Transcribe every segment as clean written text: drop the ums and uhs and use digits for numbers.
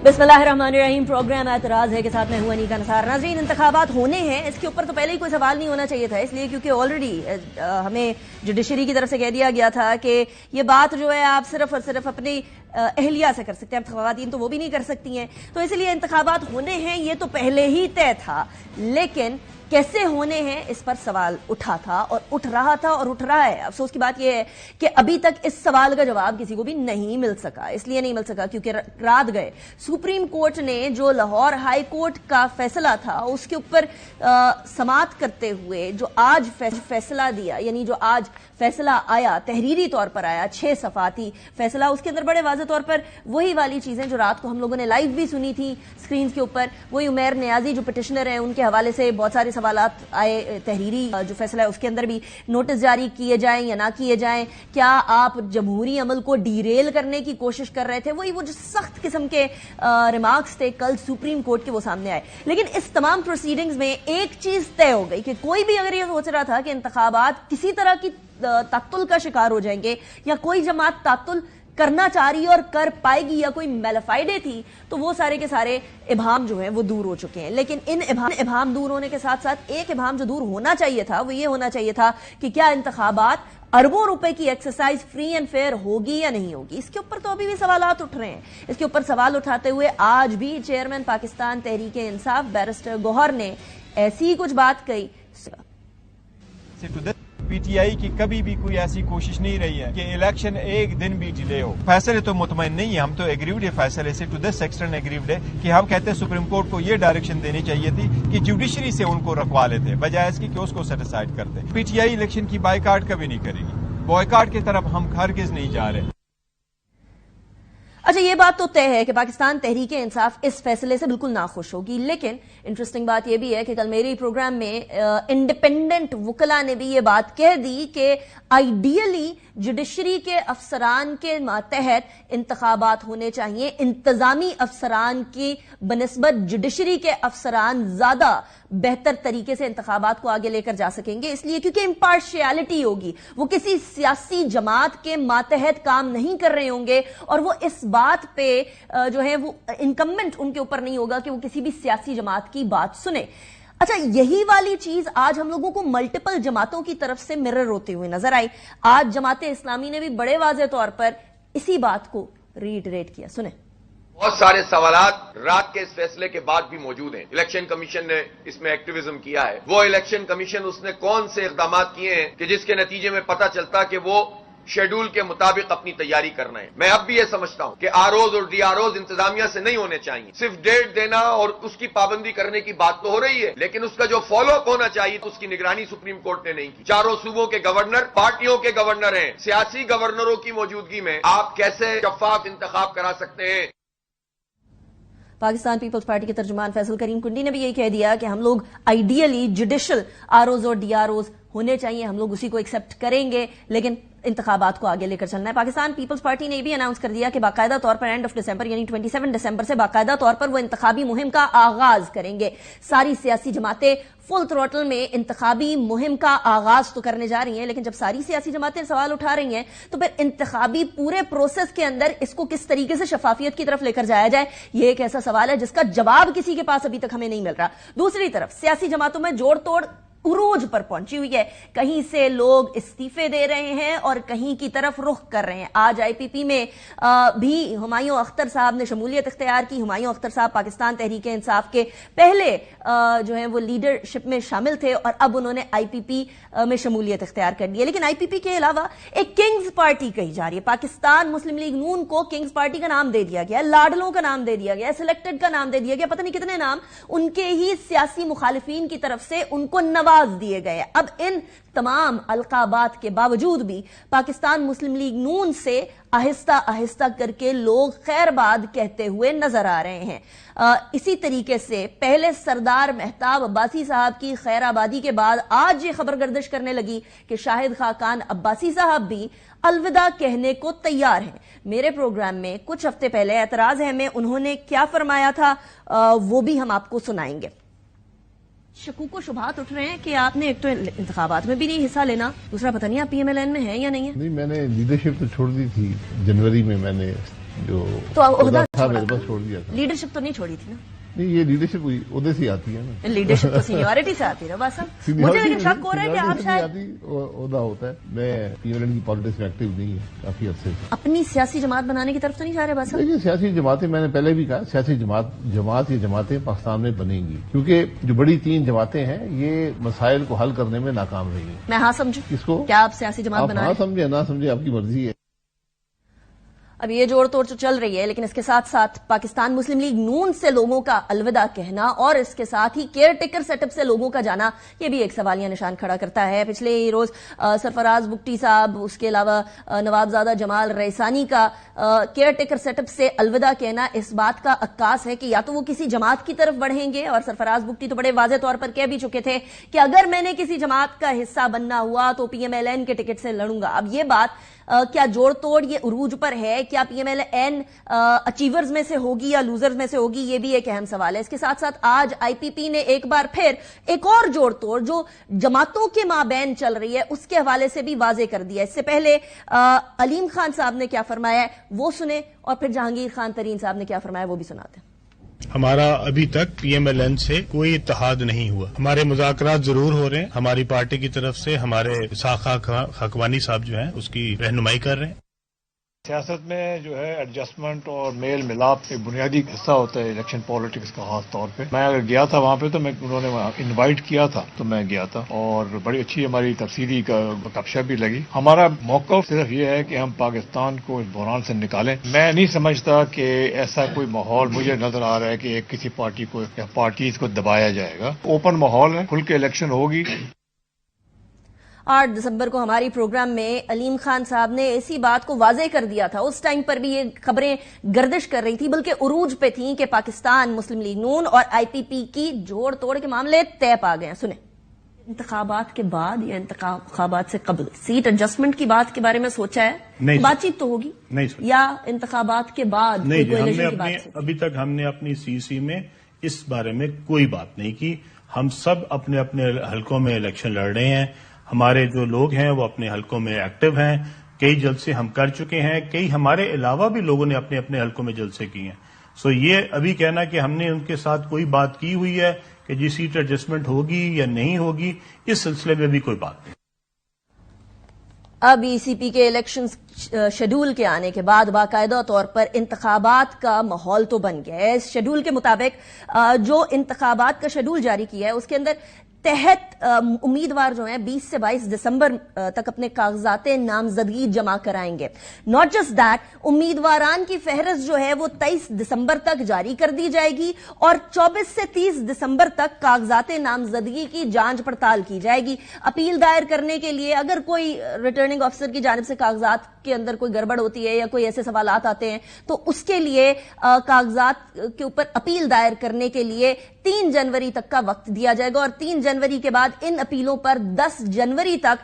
बिस्मिल्लाहिर्रहमानिर्रहीम। प्रोग्राम एतराज है के साथ मैं हूं अनीका नसार। नाज़रीन, इंतखाबात होने हैं, इसके ऊपर तो पहले ही कोई सवाल नहीं होना चाहिए था, इसलिए क्योंकि ऑलरेडी हमें जुडिशरी की तरफ से कह दिया गया था कि ये बात जो है आप सिर्फ और सिर्फ अपनी अहलिया से कर सकते हैं, अब खवातीन तो वो भी नहीं कर सकती हैं, तो इसलिए इंतखाबात होने हैं ये तो पहले ही तय था, लेकिन कैसे होने हैं इस पर सवाल उठा था और उठ रहा था और उठ रहा है। अफसोस की बात यह है कि अभी तक इस सवाल का जवाब किसी को भी नहीं मिल सका। इसलिए नहीं मिल सका क्योंकि रात गए सुप्रीम कोर्ट ने जो लाहौर हाई कोर्ट का फैसला था उसके ऊपर समाअत करते हुए जो आज फैसला दिया, यानी जो आज फैसला आया, तहरीरी तौर पर आया, 6 सफाती फैसला, उसके अंदर बड़े वाज़ेह तौर पर वही वाली चीजें जो रात को हम लोगों ने लाइव भी सुनी थी स्क्रीन के ऊपर, वही उमैर नियाजी जो पिटिशनर हैं उनके हवाले से बहुत सारे सवालात आए। तहरीरी जो फैसला है उसके अंदर भी नोटिस जारी किए जाएं या ना किए जाएं, क्या आप जमहूरी अमल को डीरेल करने की कोशिश कर रहे थे, वही वो जो सख्त किस्म के रिमार्क्स थे कल सुप्रीम कोर्ट के, वो सामने आए। लेकिन इस तमाम प्रोसीडिंग्स में एक चीज तय हो गई कि कोई भी अगर ये सोच रहा था कि इंतखाबात किसी तरह की तातुल का शिकार हो जाएंगे या कोई जमात तातुल करना चाह रही है और कर पाएगी या कोई मेलाफाइडे थी, तो वो सारे के सारे इबाम जो हैं वो दूर हो चुके हैं। लेकिन इन इबाम दूर होने के साथ साथ एक इबाम जो दूर होना चाहिए था वो ये होना चाहिए था कि क्या इंतखाबात अरबों रुपए की एक्सरसाइज फ्री एंड फेयर होगी या नहीं होगी। इसके ऊपर तो अभी भी सवालात उठ रहे हैं। इसके ऊपर सवाल उठाते हुए आज भी चेयरमैन पाकिस्तान तहरीक इंसाफ बैरिस्टर गौहर ने ऐसी ही कुछ बात कही। पीटीआई की कभी भी कोई ऐसी कोशिश नहीं रही है कि इलेक्शन एक दिन भी डिले हो। फैसले तो मुतमईन नहीं है, हम तो एग्रीव्ड है फैसले से, टू दिस एक्सटेंट एग्रीव्ड है कि हम कहते हैं सुप्रीम कोर्ट को ये डायरेक्शन देनी चाहिए थी कि जुडिशरी से उनको रखवा लेते बजाय इसकी कि उसको सेटिसाइड करते। पीटीआई इलेक्शन की बायकॉट कभी नहीं करेगी, बॉयकॉट की तरफ हम हरगिज नहीं जा रहे। अच्छा, ये बात तो तय है कि पाकिस्तान तहरीक इंसाफ इस फैसले से बिल्कुल नाखुश होगी, लेकिन इंटरेस्टिंग बात यह भी है कि कल मेरे प्रोग्राम में इंडिपेंडेंट वकला ने भी ये बात कह दी कि आइडियली जुडिशरी के अफसरान के मातहत इंतखाबात होने चाहिए, इंतजामी अफसरान की बनिस्बत जुडिशरी के अफसरान ज्यादा बेहतर तरीके से इंतखाबात को आगे लेकर जा सकेंगे, इसलिए क्योंकि इम्पार्शियलिटी होगी, वो किसी सियासी जमात के मातहत काम नहीं कर रहे होंगे और वो इस बात पे जो है वो इनकम्बेंट उनके ऊपर नहीं होगा कि वो किसी भी सियासी जमात की बात सुने। अच्छा, यही वाली चीज आज हम लोगों को मल्टीपल जमातों की तरफ से मिरर होते हुए नजर आई। आज जमाते इस्लामी ने भी बड़े वाज़ेह तौर पर इसी बात को रीइटरेट किया, सुने। बहुत सारे सवालात रात के इस फैसले के बाद भी मौजूद हैं। इलेक्शन कमीशन ने इसमें एक्टिविज्म किया है, वो इलेक्शन कमीशन उसने कौन से इक़दाम किए हैं कि जिसके नतीजे में पता चलता कि वो शेड्यूल के मुताबिक अपनी तैयारी करना है। मैं अब भी ये समझता हूं कि आरओज और डीआरओज इंतजामिया से नहीं होने चाहिए। सिर्फ डेट देना और उसकी पाबंदी करने की बात तो हो रही है, लेकिन उसका जो फॉलो अप होना चाहिए तो उसकी निगरानी सुप्रीम कोर्ट ने नहीं की। चारों सूबों के गवर्नर पार्टियों के गवर्नर हैं, सियासी गवर्नरों की मौजूदगी में आप कैसे शफाफ इंतखाब करा सकते हैं। पाकिस्तान पीपल्स पार्टी के तर्जुमान फैसल करीम कुंडी ने भी यही कह दिया कि हम लोग आइडियली जुडिशल आरओज और डीआरओज होने चाहिए, हम लोग उसी को एक्सेप्ट करेंगे, लेकिन इंतखाबात को आगे लेकर चलना है। पाकिस्तान पीपल्स पार्टी ने भी अनाउंस कर दिया कि बाकायदा तौर पर एंड ऑफ दिसंबर यानी 27 दिसंबर से बाकायदा तौर पर वो इंतखाबी मुहिम का आगाज करेंगे। सारी सियासी जमातें फुल थ्रोटल में इंतखाबी मुहिम का आगाज तो करने जा रही हैं, लेकिन जब सारी सियासी जमातें सवाल उठा रही हैं तो फिर इंतखाबी पूरे प्रोसेस के अंदर इसको किस तरीके से शफाफियत की तरफ लेकर जाया जाए, ये एक ऐसा सवाल है जिसका जवाब किसी के पास अभी तक हमें नहीं मिल रहा। दूसरी तरफ सियासी जमातों में जोड़ तोड़ उरूज पर पहुंची हुई है, कहीं से लोग इस्तीफे दे रहे हैं और कहीं की तरफ रुख कर रहे हैं। आज आईपीपी में भी हुमायूं अख्तर साहब ने शमूलियत इख्तियार की। हुमायूं अख्तर साहब पाकिस्तान तहरीक इंसाफ के पहले जो है वो लीडरशिप में शामिल थे और अब उन्होंने आईपीपी में शमूलियत इख्तियार कर ली है। लेकिन आईपीपी के अलावा एक किंग्स पार्टी कही जा रही है। पाकिस्तान मुस्लिम लीग नून को किंग्स पार्टी का नाम दे दिया गया, लाडलों का नाम दे दिया गया, सिलेक्टेड का नाम दे दिया गया, पता नहीं कितने नाम उनके ही सियासी मुखालिफिन की तरफ से उनको दिए गए। अब इन तमाम अलकाबात के बावजूद भी पाकिस्तान मुस्लिम लीग नून से आहिस्ता आहिस्ता करके लोग खैरबाद कहते हुए नजर आ रहे हैं। इसी तरीके से पहले सरदार मेहताब अब्बासी साहब की खैराबादी के बाद आज ये खबर गर्दिश करने लगी कि शाहिद खाकान अब्बासी साहब भी अलविदा कहने को तैयार हैं। मेरे प्रोग्राम में कुछ हफ्ते पहले एतराज है में उन्होंने क्या फरमाया था वो भी हम आपको सुनाएंगे। शकूक शुबहात उठ रहे हैं कि आपने एक तो इंतखाबात में भी नहीं हिस्सा लेना, दूसरा पता नहीं आप पीएमएलएन में हैं या नहीं है। नहीं, मैंने लीडरशिप तो छोड़ दी थी जनवरी में, मैंने जो तो ओहदा था मेरे पास छोड़ दिया था। लीडरशिप तो नहीं छोड़ी थी ना? नहीं, ये लीडरशिप उधर से आती है ना। लीडरशिप तो सीनियरिटी से आती है ना बस। मुझे लेकिन शक हो रहा है कि आप शायद ओहदा होता है। मैं पीएमएल की पॉलिटिक्स में एक्टिव नहीं है काफी अर्से से। अपनी सियासी जमात बनाने की तरफ तो नहीं जा रहे बस? देखिए, सियासी जमातें, मैंने पहले भी कहा, सियासी जमात ये जमातें पाकिस्तान में बनेंगी, क्योंकि जो बड़ी 3 जमातें हैं ये मसाइल को हल करने में नाकाम रही हैं। मैं हाँ समझू? किसको? क्या आप सियासी जमात बना? हाँ समझे ना समझे, आपकी मर्जी है। अब ये जोड़ तोड़ तो चल रही है, लेकिन इसके साथ साथ पाकिस्तान मुस्लिम लीग नून से लोगों का अलविदा कहना और इसके साथ ही केयर टेकर सेटअप से लोगों का जाना, ये भी एक सवालिया निशान खड़ा करता है। पिछले ही रोज सरफराज बुगटी साहब, उसके अलावा नवाबजादा जमाल रईसानी का केयर टेकर सेटअप से अलविदा कहना इस बात का अक्कास है कि या तो वो किसी जमात की तरफ बढ़ेंगे, और सरफराज बुगटी तो बड़े वाज़ेह तौर पर कह भी चुके थे कि अगर मैंने किसी जमात का हिस्सा बनना हुआ तो पीएमएलएन के टिकट से लड़ूंगा। अब ये बात क्या जोड़ तोड़ ये उरूज पर है? क्या पीएमएलएन अचीवर्स में से होगी या लूजर्स में से होगी? ये भी एक अहम सवाल है। इसके साथ साथ आज आईपीपी ने एक बार फिर एक और जोड़ तोड़ जो जमातों के माबैन चल रही है उसके हवाले से भी वाजे कर दिया। इससे पहले अलीम खान साहब ने क्या फरमाया है वो सुने, और फिर जहांगीर खान तरीन साहब ने क्या फरमाया वो भी सुनाते हैं। हमारा अभी तक पीएमएलएन से कोई इत्तेहाद नहीं हुआ। हमारे मुज़ाकरात जरूर हो रहे हैं, हमारी पार्टी की तरफ से हमारे साखा खकवानी साहब जो हैं उसकी रहनुमाई कर रहे हैं। सियासत में जो है एडजस्टमेंट और मेल मिलाप एक बुनियादी हिस्सा होता है इलेक्शन पॉलिटिक्स का। खास तौर पे मैं अगर गया था वहाँ पे तो उन्होंने इनवाइट किया था तो मैं गया था, और बड़ी अच्छी हमारी तफसीली गपशप भी लगी। हमारा मौक़िफ़ सिर्फ ये है कि हम पाकिस्तान को इस बहरान से निकालें। मैं नहीं समझता कि ऐसा कोई माहौल मुझे नजर आ रहा है कि किसी पार्टी को या पार्टीज को दबाया जाएगा। ओपन माहौल है, खुल के इलेक्शन होगी। 8 दिसंबर को हमारी प्रोग्राम में अलीम खान साहब ने इसी बात को वाजे कर दिया था। उस टाइम पर भी ये खबरें गर्दिश कर रही थी, बल्कि उरूज पे थी कि पाकिस्तान मुस्लिम लीग नून और आईपीपी की जोड़ तोड़ के मामले तय पा गए हैं। सुने, इंतखाबात के बाद या इंतखाबात से कबल सीट एडजस्टमेंट की बात के बारे में सोचा है? नहीं, बातचीत तो होगी नहीं, या इंतखाबात के बाद? नहीं, अभी तक हमने अपनी सीसी में इस बारे में कोई बात नहीं की। हम सब अपने अपने हलकों में इलेक्शन लड़ रहे हैं। हमारे जो लोग हैं वो अपने हलकों में एक्टिव हैं। कई जलसे हम कर चुके हैं, कई हमारे अलावा भी लोगों ने अपने अपने हलकों में जलसे किए हैं। सो ये अभी कहना कि हमने उनके साथ कोई बात की हुई है कि जी सीट एडजस्टमेंट होगी या नहीं होगी, इस सिलसिले में भी कोई बात नहीं। अब ईसीपी के इलेक्शन शेड्यूल के आने के बाद बाकायदा तौर पर इंतखाबात का माहौल तो बन गया है। इस शेड्यूल के मुताबिक जो इंतखाबात का शेड्यूल जारी किया है उसके अंदर तहत उम्मीदवार जो हैं 20 से 22 दिसंबर तक अपने कागजात नामजदगी जमा कराएंगे। नॉट जस्ट दैट, उम्मीदवारान की फहरिस्त जो है वो 23 दिसंबर तक जारी कर दी जाएगी और 24 से 30 दिसंबर तक कागजात नामजदगी की जांच पड़ताल की जाएगी। अपील दायर करने के लिए अगर कोई रिटर्निंग ऑफिसर की जानिब से कागजात के अंदर कोई गड़बड़ होती है या कोई ऐसे सवालात आते हैं तो उसके लिए कागजात के ऊपर अपील दायर करने के लिए 3 जनवरी तक का वक्त दिया जाएगा, और 3 जनवरी के बाद इन अपीलों पर 10 जनवरी तक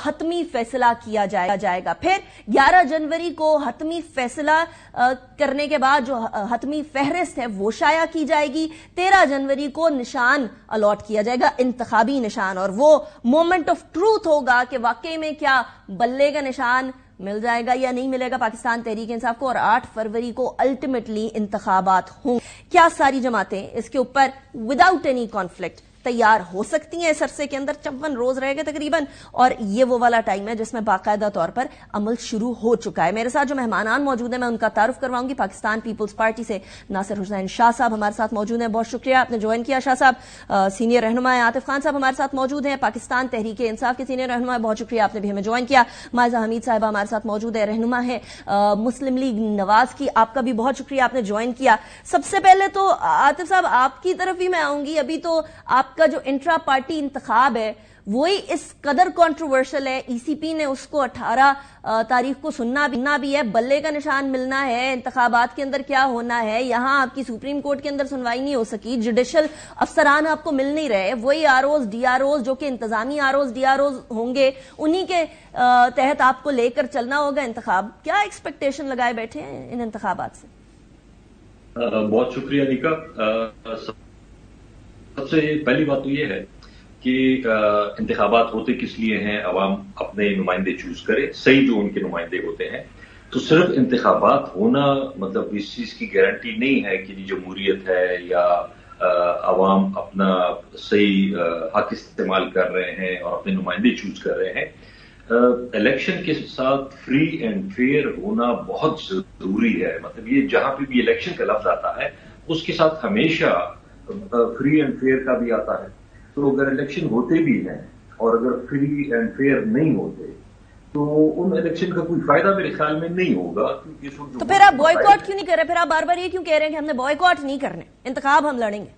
हतमी फैसला किया जाएगा। फिर 11 जनवरी को हतमी फैसला करने के बाद जो हतमी फहरिस्त है वो शाया की जाएगी। 13 जनवरी को निशान अलॉट किया जाएगा, इंतखाबी निशान, और वो मोमेंट ऑफ ट्रूथ होगा कि वाकई में क्या बल्ले का निशान मिल जाएगा या नहीं मिलेगा पाकिस्तान तहरीक इंसाफ को। और 8 फरवरी को अल्टीमेटली इंतखाबात हों। क्या सारी जमातें इसके ऊपर विदाउट एनी कॉन्फ्लिक्ट तैयार हो सकती हैं? इस अरसे के अंदर 54 रोज रह गए तकरीबन, और ये वो वाला टाइम है जिसमें बाकायदा तौर पर अमल शुरू हो चुका है। मेरे साथ जो मेहमानान मौजूद हैं मैं उनका तारुफ करवाऊंगी। पाकिस्तान पीपल्स पार्टी से नासिर हुसैन शाह साहब हमारे साथ मौजूद हैं, बहुत शुक्रिया आपने ज्वाइन किया शाह साहब। सीनियर रहनुमा आतिफ खान साहब हमारे साथ मौजूद हैं, पाकिस्तान तहरीक इंसाफ के सीनियर रहनुमा, बहुत शुक्रिया आपने भी हमें ज्वाइन किया। मायजा हमीद साहिबा हमारे साथ मौजूद है, रहनुमा है मुस्लिम लीग नवाज की, आपका भी बहुत शुक्रिया आपने ज्वाइन किया। सबसे पहले तो आतिफ साहब आपकी तरफ ही मैं आऊंगी। अभी तो आपका जो इंट्रा पार्टी इंतखाब है वही इस कदर कंट्रोवर्शियल है, ईसीपी ने उसको 18 तारीख को सुनना भी है, बल्ले का निशान मिलना है, इंतखाबात के अंदर क्या होना है, यहां आपकी सुप्रीम कोर्ट के अंदर सुनवाई नहीं हो सकी, जुडिशल अफसरान आपको मिल नहीं रहे, वही आरओज डीआरओज जो कि इंतजामी आरओज डीआरओज होंगे उन्हीं के तहत आपको लेकर चलना होगा इंतखाब। क्या एक्सपेक्टेशन लगाए बैठे हैं इन इंतखाबात से? बहुत शुक्रिया निका। सबसे पहली बात तो ये है कि इंतखाबात होते किस लिए हैं, अवाम अपने नुमाइंदे चूज करे, सही जो उनके नुमाइंदे होते हैं। تو صرف انتخابات ہونا مطلب اس چیز کی گارنٹی نہیں ہے کہ جمہوریت ہے یا عوام اپنا صحیح حق استعمال کر رہے ہیں اور اپنے نمائندے چوز کر رہے ہیں. الیکشن کے ساتھ فری اینڈ فیئر ہونا بہت ضروری ہے. مطلب یہ جہاں پہ بھی الیکشن کا لفظ آتا ہے اس کے ساتھ ہمیشہ فری اینڈ فیئر کا بھی آتا ہے. تو اگر الیکشن ہوتے بھی ہیں اور اگر فری اینڈ فیئر نہیں ہوتے تو ان الیکشن کا کوئی فائدہ میرے خیال میں نہیں ہوگا. تو پھر آپ بوائیکاٹ کیوں نہیں کر رہے؟ پھر آپ بار بار یہ کیوں کہہ رہے ہیں کہ ہم نے بوائیکاٹ نہیں کرنے، انتخاب ہم لڑیں گے؟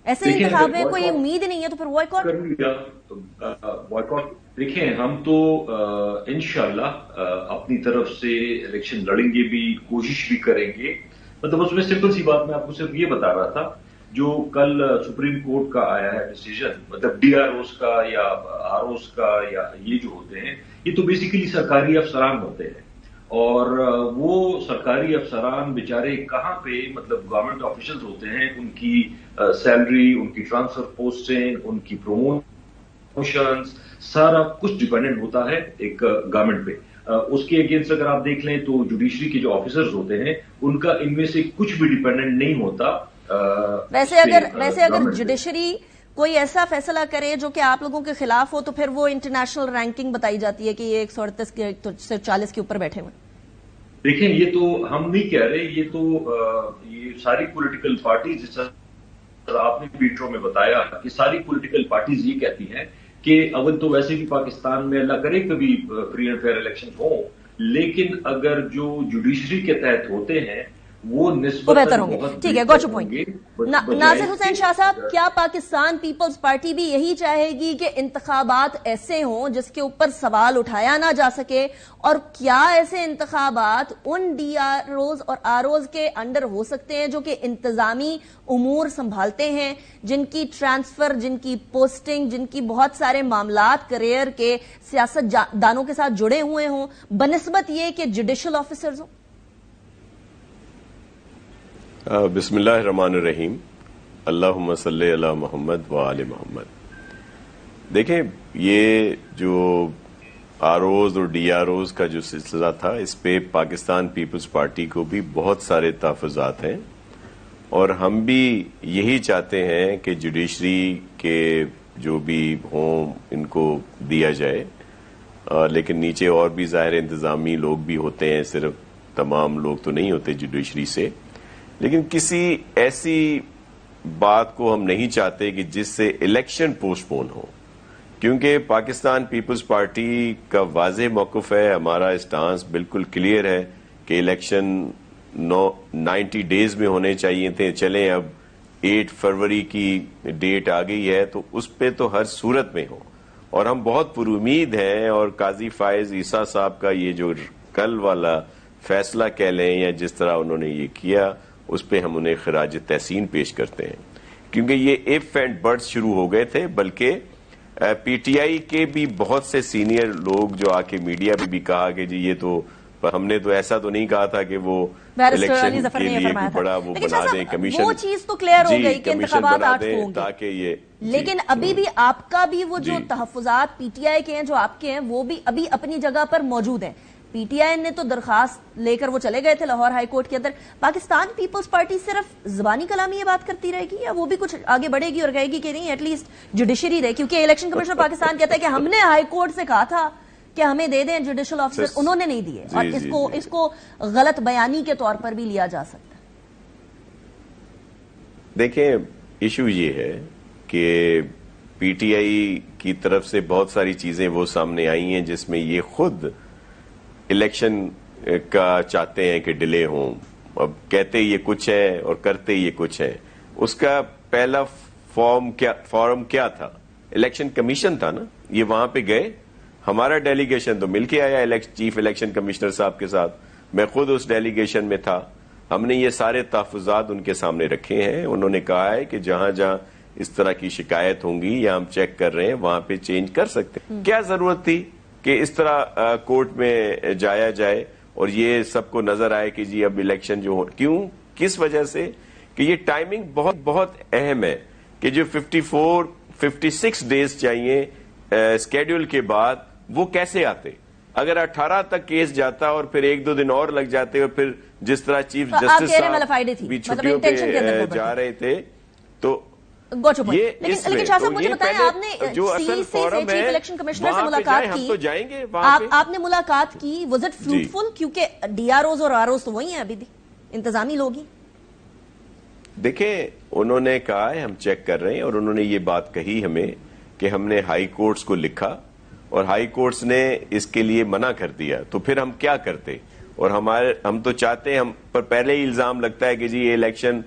ایسے انتخاب میں کوئی امید نہیں ہے تو پھر بوائیکاٹ کر لیا. بوائیکاٹ دیکھیں، ہم تو انشاءاللہ اپنی طرف سے الیکشن لڑیں گے بھی، کوشش بھی کریں گے. مطلب اس میں سمپل سی بات میں آپ کو صرف یہ بتا رہا تھا، جو کل سپریم کورٹ کا آیا ہے ڈیسیژن، مطلب ڈی آر اوز کا یا آر اوز کا یا یہ جو ہوتے ہیں یہ تو بیسیکلی سرکاری افسران ہوتے ہیں. اور وہ سرکاری افسران بیچارے کہاں پہ مطلب گورنمنٹ آفیشلز ہوتے ہیں، ان کی سیلری، ان کی ٹرانسفر پوسٹنگ، ان کی پروموشنز، سارا کچھ ڈیپینڈنٹ ہوتا ہے ایک گورنمنٹ پہ. اس کے اگینسٹ اگر آپ دیکھ لیں تو جوڈیشری کے جو آفیسرز ہوتے ہیں ان کا ان میں سے کچھ بھی ڈیپینڈنٹ نہیں ہوتا. ویسے اگر جوڈیشری کوئی ایسا فیصلہ کرے جو کہ آپ لوگوں کے خلاف ہو تو پھر وہ انٹرنیشنل رینکنگ بتائی جاتی ہے کہ یہ 138 کے 140 کے اوپر بیٹھے ہوئے. دیکھیں یہ تو ہم نہیں کہہ رہے، یہ تو یہ ساری پولیٹیکل پارٹیز، جس طرح آپ نے انٹرو میں بتایا کہ ساری پولیٹیکل پارٹیز یہ کہتی ہیں کہ اول تو ویسے بھی پاکستان میں اللہ کرے کبھی فری اینڈ فیئر الیکشن ہوں، لیکن اگر جو جوڈیشری کے تحت ہوتے ہیں وہ نسبتاً بہتر ہوں گے. ٹھیک ہے، گوٹ یور پوائنٹ. ناصر حسین شاہ صاحب، کیا پاکستان پیپلز پارٹی بھی یہی چاہے گی کہ انتخابات ایسے ہوں جس کے اوپر سوال اٹھایا نہ جا سکے؟ اور کیا ایسے انتخابات ان ڈی آر اوز اور آر اوز کے انڈر ہو سکتے ہیں جو کہ انتظامی امور سنبھالتے ہیں، جن کی ٹرانسفر، جن کی پوسٹنگ، جن کی بہت سارے معاملات کریئر کے سیاست دانوں کے ساتھ جڑے ہوئے ہوں، بنسبت یہ کہ جوڈیشل آفیسرز ہوں؟ بسم اللہ الرحمن الرحیم. اللہم صلی علی محمد و آل محمد. دیکھیں، یہ جو آر اوز اور ڈی آر اوز کا جو سلسلہ تھا، اس پہ پاکستان پیپلز پارٹی کو بھی بہت سارے تحفظات ہیں، اور ہم بھی یہی چاہتے ہیں کہ جوڈیشری کے جو بھی ہوں ان کو دیا جائے. لیکن نیچے اور بھی ظاہر انتظامی لوگ بھی ہوتے ہیں، صرف تمام لوگ تو نہیں ہوتے جوڈیشری سے. لیکن کسی ایسی بات کو ہم نہیں چاہتے کہ جس سے الیکشن پوسٹ پون ہو، کیونکہ پاکستان پیپلز پارٹی کا واضح موقف ہے، ہمارا اسٹانس بالکل کلیئر ہے کہ الیکشن 90 ڈیز میں ہونے چاہیے تھے. چلیں اب 8 فروری کی ڈیٹ آ گئی ہے تو اس پہ تو ہر صورت میں ہو، اور ہم بہت پر امید ہیں. اور قاضی فائز عیسیٰ صاحب کا یہ جو کل والا فیصلہ کہہ لیں یا جس طرح انہوں نے یہ کیا، اس پہ ہم انہیں خراج تحسین پیش کرتے ہیں، کیونکہ یہ ایف اینڈ برڈز شروع ہو گئے تھے. بلکہ پی ٹی آئی کے بھی بہت سے سینئر لوگ جو آ کے میڈیا پہ بھی کہا کہ جی یہ تو ہم نے تو ایسا تو نہیں کہا تھا کہ وہ الیکشن کے لیے بڑا وہ بنا دیں کمیشن. وہ چیز تو کلیئر ہو گئی کہ انتخابات 8 ہوں گے، تاکہ یہ لیکن ابھی بھی آپ کا بھی وہ جو تحفظات پی ٹی آئی کے ہیں، جو آپ کے ہیں، وہ بھی ابھی اپنی جگہ پر موجود ہیں. پی ٹی آئی نے تو درخواست لے کر وہ چلے گئے تھے لاہور ہائی کورٹ کے اندر. پاکستان پیپلز پارٹی صرف زبانی کلامی یہ بات کرتی رہے گی یا وہ بھی کچھ آگے بڑھے گی اور کہے گی کہ نہیں ایٹ لیسٹ جوڈیشری رہے؟ کیونکہ الیکشن کمیشن پاکستان کہتا ہے کہ ہم نے ہائی کورٹ سے کہا تھا کہ ہمیں دے دیں جوڈیشل آفیسر، انہوں نے نہیں دیے، اور اس کو غلط بیانی کے طور پر بھی لیا جا سکتا ہے. دیکھیں، ایشو یہ ہے کہ پی ٹی آئی کی طرف سے بہت ساری چیزیں وہ سامنے آئی ہیں جس میں یہ خود الیکشن کا چاہتے ہیں کہ ڈیلے ہوں. اب کہتے یہ کچھ ہے اور کرتے یہ کچھ ہے. اس کا پہلا فارم کیا تھا؟ الیکشن کمیشن تھا نا. یہ وہاں پہ گئے، ہمارا ڈیلیگیشن تو مل کے آیا چیف الیکشن کمشنر صاحب کے ساتھ، میں خود اس ڈیلیگیشن میں تھا. ہم نے یہ سارے تحفظات ان کے سامنے رکھے ہیں. انہوں نے کہا ہے کہ جہاں جہاں اس طرح کی شکایت ہوں گی یا ہم چیک کر رہے ہیں وہاں پہ چینج کر سکتے ہیں. کیا ضرورت تھی کہ اس طرح کورٹ میں جایا جائے اور یہ سب کو نظر آئے کہ جی اب الیکشن جو کیوں، کس وجہ سے؟ کہ یہ ٹائمنگ بہت بہت اہم ہے کہ جو 56 ڈیز چاہیے اسکیڈول کے بعد وہ کیسے آتے. اگر 18 تک کیس جاتا اور پھر 1-2 دن اور لگ جاتے اور پھر جس طرح چیف آپ جسٹس کہہ رہے ہیں ملافائڈے تھی، بھی مطلب چھٹیوں intention کے اندر پہ گڑبڑ جا رہے تھے تو لیکن شاہ صاحب مجھے بتائیں، آپ نے جو سی اصل سے فورم چیف ہے الیکشن کمشنر سے وہاں پہ ملاقات جائیں، ہم کی، تو جائیں گے وہاں پہ. آپ نے ملاقات کی، واز اٹ فروٹفل؟ کیونکہ ڈی آر اوز اور آر اوز تو وہی ہیں ابھی بھی، انتظامی لوگ ہی. دیکھیں انہوں نے کہا ہے ہم چیک کر رہے ہیں، اور انہوں نے یہ بات کہی ہمیں کہ ہم نے ہائی کورٹس کو لکھا اور ہائی کورٹس نے اس کے لیے منع کر دیا، تو پھر ہم کیا کرتے؟ اور ہم تو چاہتے ہیں، ہم پر پہلے ہی الزام لگتا ہے کہ جی یہ الیکشن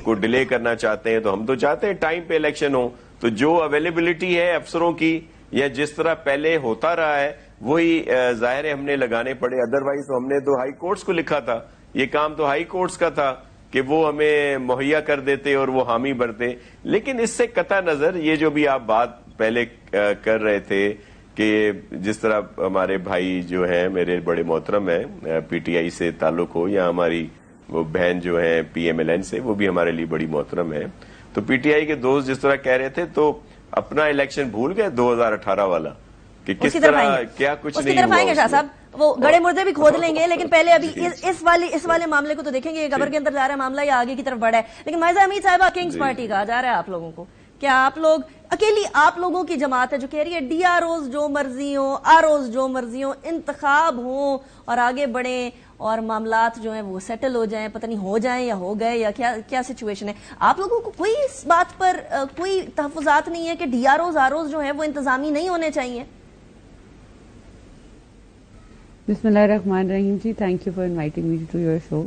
کو ڈیلے کرنا چاہتے ہیں، تو ہم تو چاہتے ہیں ٹائم پہ الیکشن ہو. تو جو اویلیبلٹی ہے افسروں کی یا جس طرح پہلے ہوتا رہا ہے وہی ظاہر ہے ہم نے لگانے پڑے. ادروائز تو ہم نے تو ہائی کورٹس کو لکھا تھا، یہ کام تو ہائی کورٹس کا تھا کہ وہ ہمیں مہیا کر دیتے اور وہ حامی بنتے. لیکن اس سے قطع نظر یہ جو بھی آپ بات پہلے کر رہے تھے کہ جس طرح ہمارے بھائی جو ہیں میرے بڑے محترم ہیں پی ٹی آئی سے تعلق ہو، یا ہماری وہ بہن جو ہیں پی ایم ایل این سے، وہ بھی ہمارے لیے بڑی محترم ہے. تو پی ٹی آئی کے دوست جس طرح کہہ رہے تھے تو اپنا الیکشن بھول گئے 2018 والا کہ کس طرح کیا کچھ نہیں ہوا. آئیں گے شاہ صاحب، وہ گڑے مردے بھی کھود لیں گے، لیکن پہلے ابھی اس والے معاملے کو تو دیکھیں گے. قبر کے اندر جا رہا ہے معاملہ یا آگے کی طرف بڑھا ہے. لیکن مائزہ حمید صاحبہ، کنگز پارٹی کہا جا رہا ہے آپ لوگوں کو، کیا آپ لوگ اکیلی آپ لوگوں کی جماعت ہے جو کہہ رہی ہے ڈی آر اوز جو مرضی ہوں، آر اوز جو مرضی ہوں، انتخاب ہوں اور آگے بڑھیں اور معاملات جو ہیں وہ سیٹل ہو جائیں، پتہ نہیں ہو جائیں یا ہو گئے یا کیا سچویشن ہے؟ آپ لوگوں کو کوئی اس بات پر کوئی تحفظات نہیں ہے کہ ڈی آر اوز جو ہیں وہ انتظامی نہیں ہونے چاہیے؟ بسم اللہ الرحمن الرحیم. جی thank you for inviting me to your show.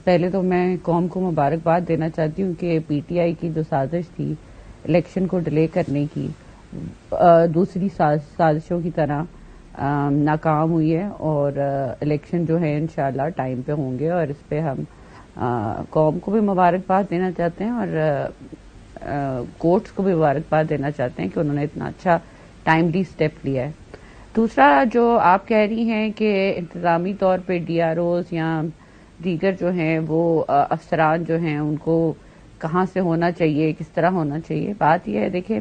پہلے تو میں قوم کو مبارکباد دینا چاہتی ہوں کہ پی ٹی آئی کی جو سازش تھی الیکشن کو ڈیلے کرنے کی، دوسری سازشوں کی طرح ناکام ہوئی ہے، اور الیکشن جو ہے انشاءاللہ ٹائم پہ ہوں گے. اور اس پہ ہم قوم کو بھی مبارکباد دینا چاہتے ہیں اور کورٹس کو بھی مبارکباد دینا چاہتے ہیں کہ انہوں نے اتنا اچھا ٹائملی اسٹیپ لیا ہے. دوسرا جو آپ کہہ رہی ہیں کہ انتظامی طور پہ ڈی آر اوز یا دیگر جو ہیں وہ افسران جو ہیں ان کو کہاں سے ہونا چاہیے، کس طرح ہونا چاہیے، بات یہ ہے دیکھیں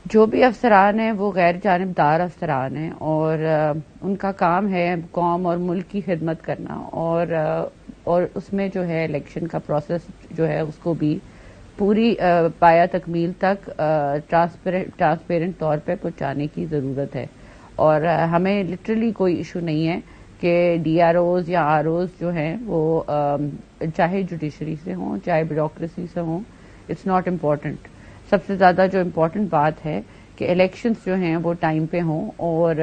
جو بھی افسران ہیں وہ غیر جانبدار افسران ہیں اور ان کا کام ہے قوم اور ملک کی خدمت کرنا، اور اس میں جو ہے الیکشن کا پروسیس جو ہے اس کو بھی پوری پایا تکمیل تک ٹرانسپیرنٹ طور پہ پہنچانے کی ضرورت ہے. اور ہمیں لٹرلی کوئی ایشو نہیں ہے کہ ڈی آر اوز یا آر اوز جو ہیں وہ چاہے جوڈیشری سے ہوں چاہے بیوروکریسی سے ہوں، اٹس ناٹ امپورٹنٹ. سب سے زیادہ جو امپورٹنٹ بات ہے کہ الیکشنز جو ہیں وہ ٹائم پہ ہوں اور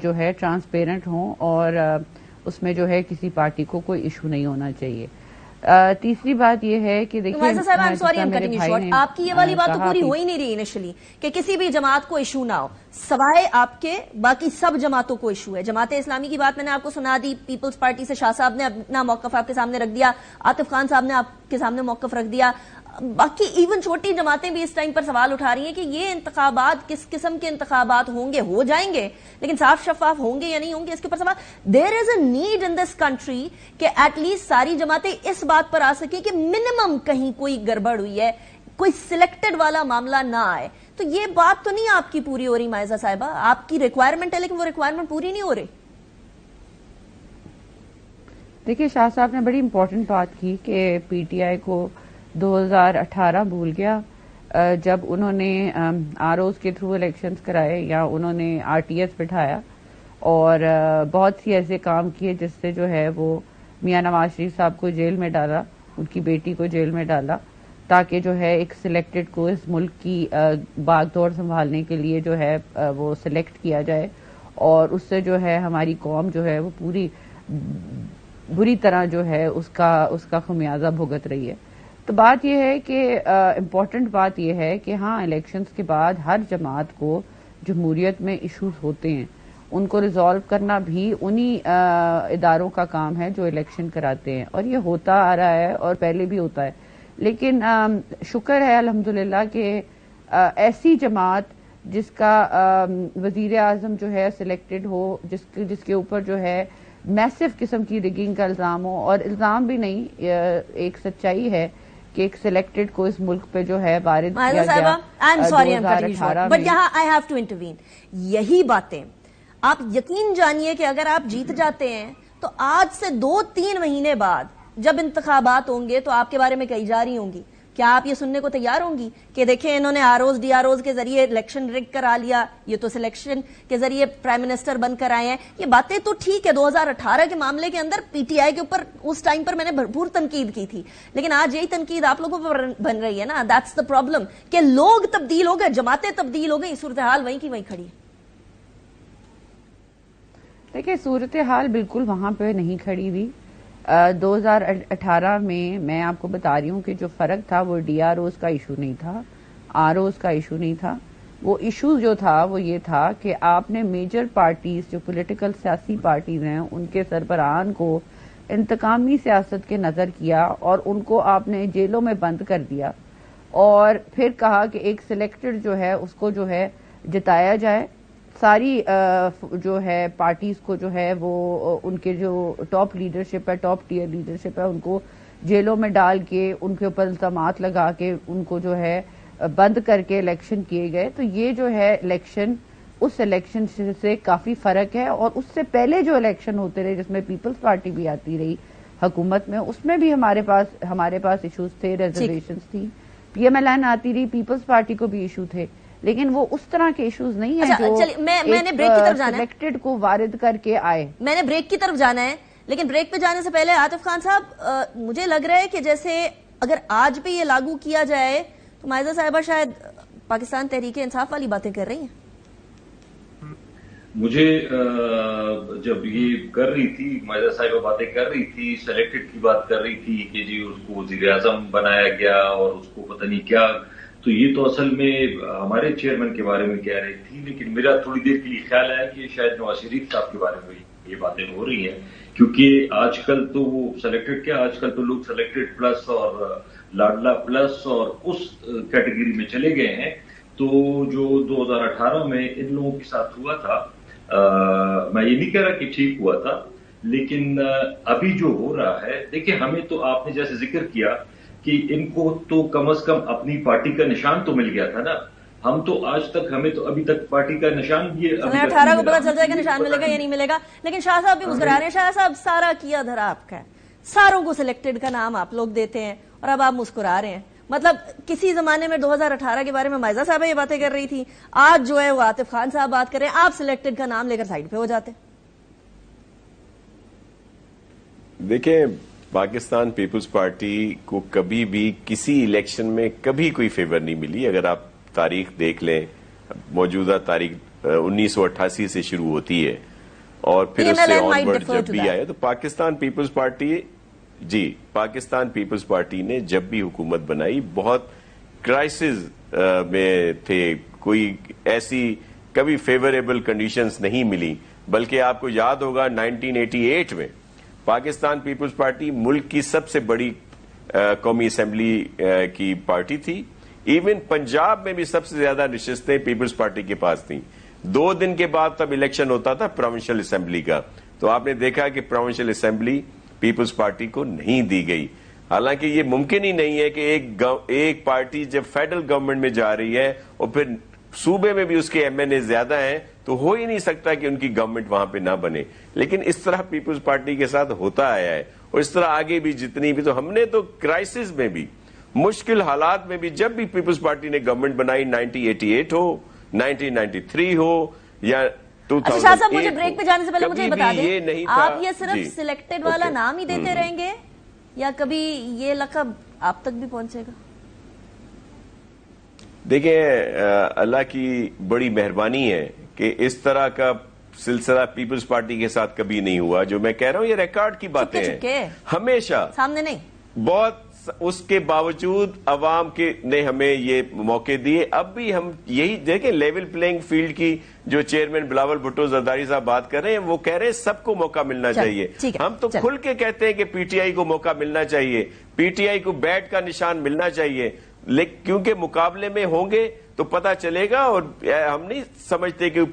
جو ہے ٹرانسپیرنٹ ہوں، اور اس میں جو ہے کسی پارٹی کو کوئی ایشو نہیں ہونا چاہیے. تیسری بات یہ ہے کہ دیکھیے آپ کی یہ والی بات تو پوری ہو ہی نہیں رہی انیشلی کہ کسی بھی جماعت کو ایشو نہ ہو سوائے آپ کے، باقی سب جماعتوں کو ایشو ہے. جماعت اسلامی کی بات میں نے آپ کو سنا دی، پیپلز پارٹی سے شاہ صاحب نے اپنا موقف آپ کے سامنے رکھ دیا، عاطف خان صاحب نے آپ کے سامنے موقف رکھ دیا، باقی ایون چھوٹی جماعتیں بھی اس ٹائم پر سوال اٹھا رہی ہیں کہ یہ انتخابات کس قسم کے انتخابات ہوں گے، ہو جائیں گے لیکن صاف شفاف ہوں گے یا نہیں ہوں گے، اس کے اوپر سوال. There is a need in this country کہ ایٹ لیسٹ ساری جماعتیں اس بات پر آ سکیں کہ منیمم کہیں کوئی گڑبڑ ہوئی ہے، کوئی سلیکٹڈ والا معاملہ نہ آئے. تو یہ بات تو نہیں آپ کی پوری ہو رہی مائزہ صاحبہ، آپ کی ریکوائرمنٹ ہے لیکن وہ ریکوائرمنٹ پوری نہیں ہو رہی. دیکھیے شاہ صاحب نے بڑی امپورٹنٹ بات کی کہ پی ٹی آئی کو 2018 بھول گیا جب انہوں نے آر اوز کے تھرو الیکشنز کرائے یا انہوں نے آر ٹی ایس بٹھایا اور بہت سی ایسے کام کیے جس سے جو ہے وہ میاں نواز شریف صاحب کو جیل میں ڈالا، ان کی بیٹی کو جیل میں ڈالا، تاکہ جو ہے ایک سلیکٹڈ کو اس ملک کی باغ دوڑ سنبھالنے کے لیے جو ہے وہ سلیکٹ کیا جائے، اور اس سے جو ہے ہماری قوم جو ہے وہ پوری بری طرح جو ہے اس کا خمیازہ بھگت رہی ہے. تو بات یہ ہے کہ امپورٹنٹ بات یہ ہے کہ ہاں الیکشنز کے بعد ہر جماعت کو جمہوریت میں ایشوز ہوتے ہیں، ان کو ریزالو کرنا بھی انہی اداروں کا کام ہے جو الیکشن کراتے ہیں، اور یہ ہوتا آ رہا ہے اور پہلے بھی ہوتا ہے. لیکن شکر ہے الحمدللہ کہ ایسی جماعت جس کا وزیر اعظم جو ہے سلیکٹڈ ہو، جس کے اوپر جو ہے میسو قسم کی ریگنگ کا الزام ہو، اور الزام بھی نہیں ایک سچائی ہے کہ کہ ایک سلیکٹڈ کو اس ملک پہ جو ہے وارد کیا مائزہ گیا صاحبہ I'm sorry I'm cutting you 2018 short but یہاں I have to intervene. یہی باتیں آپ یقین جانیے کہ اگر آپ جیت جاتے ہیں تو آج سے 2-3 مہینے بعد جب انتخابات ہوں گے تو آپ کے بارے میں کہی جا رہی ہوں گی. کیا آپ یہ سننے کو تیار ہوں گی کہ دیکھیں انہوں نے آروز ڈی آروز کے ذریعے الیکشن رگ کرا لیا, یہ تو سلیکشن کے ذریعے پرائم منسٹر بن کر آئے ہیں. یہ باتیں تو ٹھیک ہے 2018 کے معاملے کے اندر پی ٹی آئی کے اوپر اس ٹائم پر میں نے بھرپور تنقید کی تھی, لیکن آج یہی تنقید آپ لوگوں پر بن رہی ہے نا. دیٹس دا پرابلم کہ لوگ تبدیل ہو گئے, جماعتیں تبدیل ہو گئی, صورتحال وہیں کی وہیں کھڑی ہے. دیکھیں صورتحال بالکل وہاں پہ نہیں کھڑی ہوئی. 2018 میں آپ کو بتا رہی ہوں کہ جو فرق تھا وہ ڈی آر اوز کا ایشو نہیں تھا, آر اوز کا ایشو نہیں تھا. وہ ایشو جو تھا وہ یہ تھا کہ آپ نے میجر پارٹیز جو پولیٹیکل سیاسی پارٹیز ہیں ان کے سربراہان کو انتقامی سیاست کے نظر کیا اور ان کو آپ نے جیلوں میں بند کر دیا, اور پھر کہا کہ ایک سلیکٹڈ جو ہے اس کو جو ہے جتایا جائے. ساری جو ہے پارٹیز کو جو ہے وہ ان کے جو ٹاپ لیڈرشپ ہے, ٹاپ ٹیئر لیڈرشپ ہے, ان کو جیلوں میں ڈال کے ان کے اوپر الزامات لگا کے ان کو جو ہے بند کر کے الیکشن کیے گئے. تو یہ جو ہے الیکشن اس الیکشن سے کافی فرق ہے. اور اس سے پہلے جو الیکشن ہوتے رہے جس میں پیپلز پارٹی بھی آتی رہی حکومت میں, اس میں بھی ہمارے پاس ایشوز تھے, ریزرویشنز تھی. پی ایم ایل این آتی رہی, پیپلز پارٹی کو بھی ایشو تھے, لیکن وہ اس طرح کے ایشوز نہیں ہیں جو میں نے بریک کی طرف جانا ہے, سلیکٹڈ کو وارد کر کے آئے. میں نے بریک کی طرف جانا ہے, لیکن بریک پہ جانے سے پہلے عاطف خان صاحب مجھے لگ رہا ہے کہ جیسے اگر آج بھی یہ لاگو کیا جائے تو مائزہ صاحبہ شاید پاکستان تحریک انصاف والی باتیں کر رہی ہیں. مجھے جب یہ کر رہی تھی مائزہ صاحبہ باتیں کر رہی تھی, سلیکٹڈ کی بات کر رہی تھی کہ جی اس کو وزیر اعظم بنایا گیا اور اس کو پتہ نہیں کیا, تو یہ تو اصل میں ہمارے چیئرمین کے بارے میں کہہ رہی تھی. لیکن میرا تھوڑی دیر کے لیے خیال آیا کہ شاید نواز شریف صاحب کے بارے میں یہ باتیں ہو رہی ہیں, کیونکہ آج کل تو وہ سلیکٹڈ کیا, آج کل تو لوگ سلیکٹڈ پلس اور لاڈلا پلس اور اس کیٹیگری میں چلے گئے ہیں. تو جو 2018 میں ان لوگوں کے ساتھ ہوا تھا, میں یہ نہیں کہہ رہا کہ ٹھیک ہوا تھا, لیکن ابھی جو ہو رہا ہے, دیکھیں ہمیں تو آپ نے جیسے ذکر کیا کہ ان کو تو کم از کم اپنی پارٹی کا نشان تو مل گیا تھا نا. ہم تو آج تک ہمیں تو ابھی تک پارٹی کا نشان بھی 18 کو پتا چل جائے گا نشان ملے گا یا نہیں ملے گا. لیکن شاہ صاحب بھی مسکرا رہے ہیں. شاہ صاحب سارا کیا دھرا آپ کا ہے, ساروں کو سلیکٹڈ کا نام آپ لوگ دیتے ہیں اور اب آپ مسکرا رہے ہیں. مطلب کسی زمانے میں 2018 کے بارے میں مائزہ صاحب یہ باتیں کر رہی تھی, آج جو ہے وہ عاطف خان صاحب بات کر رہے ہیں, آپ سلیکٹڈ کا نام لے کر سائڈ پہ ہو جاتے. دیکھیں پاکستان پیپلز پارٹی کو کبھی بھی کسی الیکشن میں کبھی کوئی فیور نہیں ملی. اگر آپ تاریخ دیکھ لیں, موجودہ تاریخ 1988 سے شروع ہوتی ہے اور پھر اس سے آن ورڈ جب بھی آیا, تو پاکستان پیپلز پارٹی پاکستان پیپلز پارٹی نے جب بھی حکومت بنائی بہت کرائسس میں تھے, کوئی ایسی کبھی فیوریبل کنڈیشنز نہیں ملی. بلکہ آپ کو یاد ہوگا 1988 میں پاکستان پیپلز پارٹی ملک کی سب سے بڑی قومی اسمبلی کی پارٹی تھی. ایون پنجاب میں بھی سب سے زیادہ نشستیں پیپلز پارٹی کے پاس تھیں. 2 دن کے بعد تب الیکشن ہوتا تھا پروونشل اسمبلی کا, تو آپ نے دیکھا کہ پروونشل اسمبلی پیپلز پارٹی کو نہیں دی گئی. حالانکہ یہ ممکن ہی نہیں ہے کہ ایک پارٹی جب فیڈرل گورنمنٹ میں جا رہی ہے اور پھر صوبے میں بھی اس کے ایم این اے زیادہ ہیں, تو ہو ہی نہیں سکتا کہ ان کی گورنمنٹ وہاں پہ نہ بنے. لیکن اس طرح پیپلز پارٹی کے ساتھ ہوتا آیا ہے, اور اس طرح آگے بھی جتنی بھی. تو ہم نے تو کرائسس میں بھی, مشکل حالات میں بھی, جب بھی پیپلز پارٹی نے گورنمنٹ بنائی, 1988 ہو, 1993 ہو یا 2008. شاہ صاحب مجھے بریک پہ جانے سے پہلے مجھے یہ بتا دیں, آپ یہ صرف سلیکٹڈ والا نام ہی دیتے رہیں گے یا کبھی یہ لقب آپ تک بھی پہنچے گا؟ دیکھیں اللہ کی بڑی مہربانی ہے کہ اس طرح کا سلسلہ پیپلز پارٹی کے ساتھ کبھی نہیں ہوا. جو میں کہہ رہا ہوں یہ ریکارڈ کی باتیں ہیں, ہمیشہ سامنے نہیں, بہت اس کے باوجود عوام کے نے ہمیں یہ موقع دیے. اب بھی ہم یہی دیکھیں, لیول پلینگ فیلڈ کی جو چیئرمین بلاول بھٹو زرداری صاحب بات کر رہے ہیں, وہ کہہ رہے ہیں سب کو موقع ملنا چاہیے. ہم تو کھل کے کہتے ہیں کہ پی ٹی آئی کو موقع ملنا چاہیے, پی ٹی آئی کو بیٹ کا نشان ملنا چاہیے. لیکن کیونکہ مقابلے میں ہوں گے تو پتا چلے گا, اور ہم نہیں سمجھتے کہ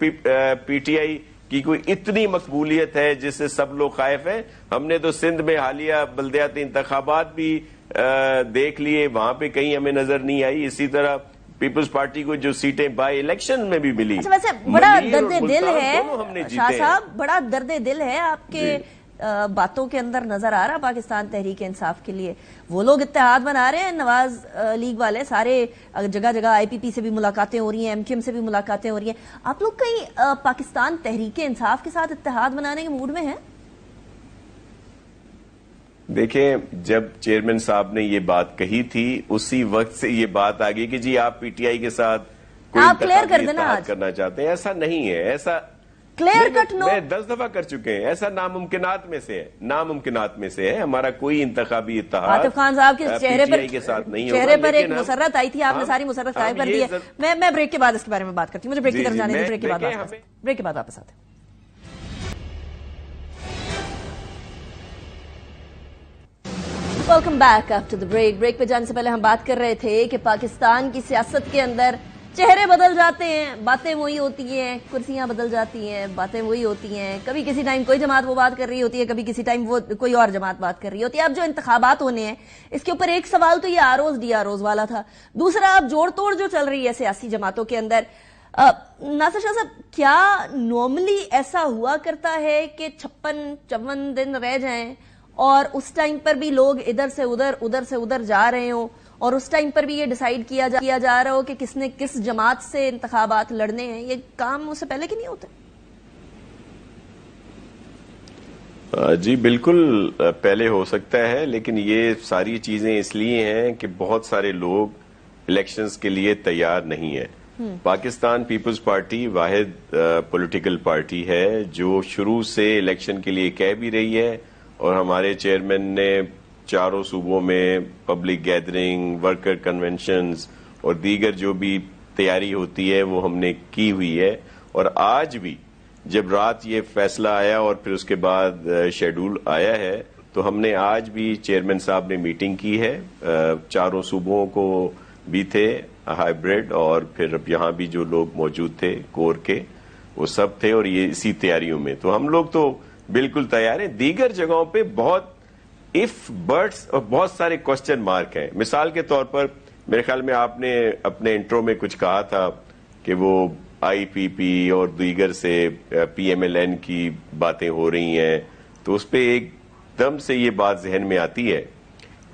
پی ٹی آئی کی کوئی اتنی مقبولیت ہے جس سے سب لوگ خائف ہیں. ہم نے تو سندھ میں حالیہ بلدیاتی انتخابات بھی देख लिए, वहां पे कहीं हमें नजर नहीं आई। इसी तरह पीपल्स पार्टी को जो सीटें बाई इलेक्शन में भी मिली, अच्छा वैसे बड़ा दर्द दिल हमने है जीते शाह हैं। साहब, बड़ा दर्द दिल है आपके बातों के अंदर नजर आ रहा पाकिस्तान तहरीक इंसाफ के लिए। वो लोग इत्तेहाद बना रहे हैं, नवाज लीग वाले सारे जगह जगह आईपीपी से भी मुलाकातें हो रही हैं, एमक्यूएम से भी मुलाकातें हो रही हैं। आप लोग कहीं पाकिस्तान तहरीक इंसाफ के साथ इत्तेहाद बनाने के मूड में हैं? देखें, जब चेयरमैन साहब ने ये बात कही थी उसी वक्त से ये बात आ गई कि जी आप पीटीआई के साथ कोई आप क्लियर कर देना इत्तेहाद आज करना चाहते हैं। ऐसा नहीं है, ऐसा क्लियर कट नो। मैं 10 दफा कर चुके हैं, ऐसा नामुमकिनात में से है, नामुमकिनात में से है। हमारा कोई इंतखाबी इत्तेहाद आतिफ खान साहब के चेहरे पर के साथ नहीं चेहरे होगा, पर एक लेकिन मुसर्रत आई थी, आपने सारी मुसर्रत गायब कर दी है। मैं ब्रेक के बाद इसके बारे में बात करती हूँ, मुझे ब्रेक की तरफ जाने दीजिए, ब्रेक के बाद ब्रेक के बाद वापस आते हैं। Welcome back after the break. Break पे जाने से पहले हम बात कर रहे थे कि पाकिस्तान की सियासत के अंदर चेहरे बदल जाते हैं, बातें वही होती हैं, कुर्सियां बदल जाती हैं, बातें वही होती हैं। कभी किसी टाइम कोई जमात वो बात कर रही होती है, कभी किसी टाइम वो कोई और जमात बात कर रही होती है। अब जो इंतखाबात होने हैं इसके ऊपर एक सवाल तो ये आरओज डीआरओज वाला था, दूसरा अब जोड़ तोड़ जो चल रही है सियासी जमातों के अंदर। नासिर शाह साहब, क्या नॉर्मली ऐसा हुआ करता है कि 56-54 दिन रह जाएं और उस टाइम पर भी लोग इधर से उधर जा रहे हों और उस टाइम पर भी ये डिसाइड किया जा रहा हो कि किसने किस जमात से इंतखाबात लड़ने हैं? ये काम उससे पहले कि नहीं होते? जी बिल्कुल पहले हो सकता है, लेकिन ये सारी चीजें इसलिए हैं कि बहुत सारे लोग इलेक्शंस के लिए तैयार नहीं है। पाकिस्तान पीपल्स पार्टी वाहिद पॉलिटिकल पार्टी है जो शुरू से इलेक्शन के लिए कह भी रही है, और हमारे चेयरमैन ने चारों सूबों में पब्लिक गैदरिंग, वर्कर कन्वेंशंस और दीगर जो भी तैयारी होती है वो हमने की हुई है। और आज भी जब रात ये फैसला आया और फिर उसके बाद शेड्यूल आया है, तो हमने आज भी चेयरमैन साहब ने मीटिंग की है, चारों सूबों को भी थे हाइब्रिड, और फिर अब यहाँ भी जो लोग मौजूद थे कोर के वो सब थे, और ये इसी तैयारियों में। तो हम लोग तो बिल्कुल तैयार हैं। दीगर जगहों पे बहुत इफ बर्ड्स और बहुत सारे क्वेश्चन मार्क हैं। मिसाल के तौर पर मेरे ख्याल में आपने अपने इंट्रो में कुछ कहा था कि वो आईपीपी और दीगर से पीएमएलएन की बातें हो रही हैं, तो उस पे एकदम से ये बात जहन में आती है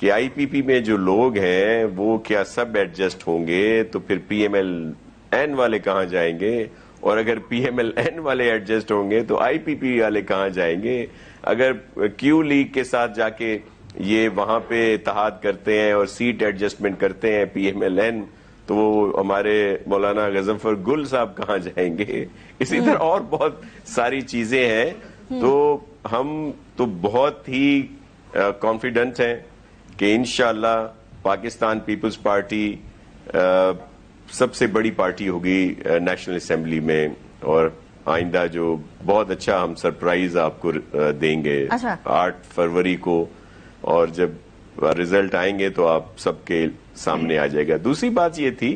कि आईपीपी में जो लोग हैं वो क्या सब एडजस्ट होंगे, तो फिर पीएमएलएन वाले कहाँ जाएंगे, और अगर पीएमएलएन वाले एडजस्ट होंगे तो आईपीपी वाले कहाँ जाएंगे। अगर क्यू लीग के साथ जाके ये वहां पे इत्तेहाद करते हैं और सीट एडजस्टमेंट करते हैं पीएमएलएन, तो वो हमारे मौलाना गजनफर गुल साहब कहाँ जाएंगे। इसी तरह और बहुत सारी चीजें हैं। तो हम तो बहुत ही कॉन्फिडेंट हैं कि इंशाअल्लाह पाकिस्तान पीपल्स पार्टी सबसे बड़ी पार्टी होगी नेशनल असेंबली में, और आइंदा जो बहुत अच्छा हम सरप्राइज आपको देंगे 8 फरवरी को, और जब रिजल्ट आएंगे तो आप सबके सामने आ जाएगा। दूसरी बात ये थी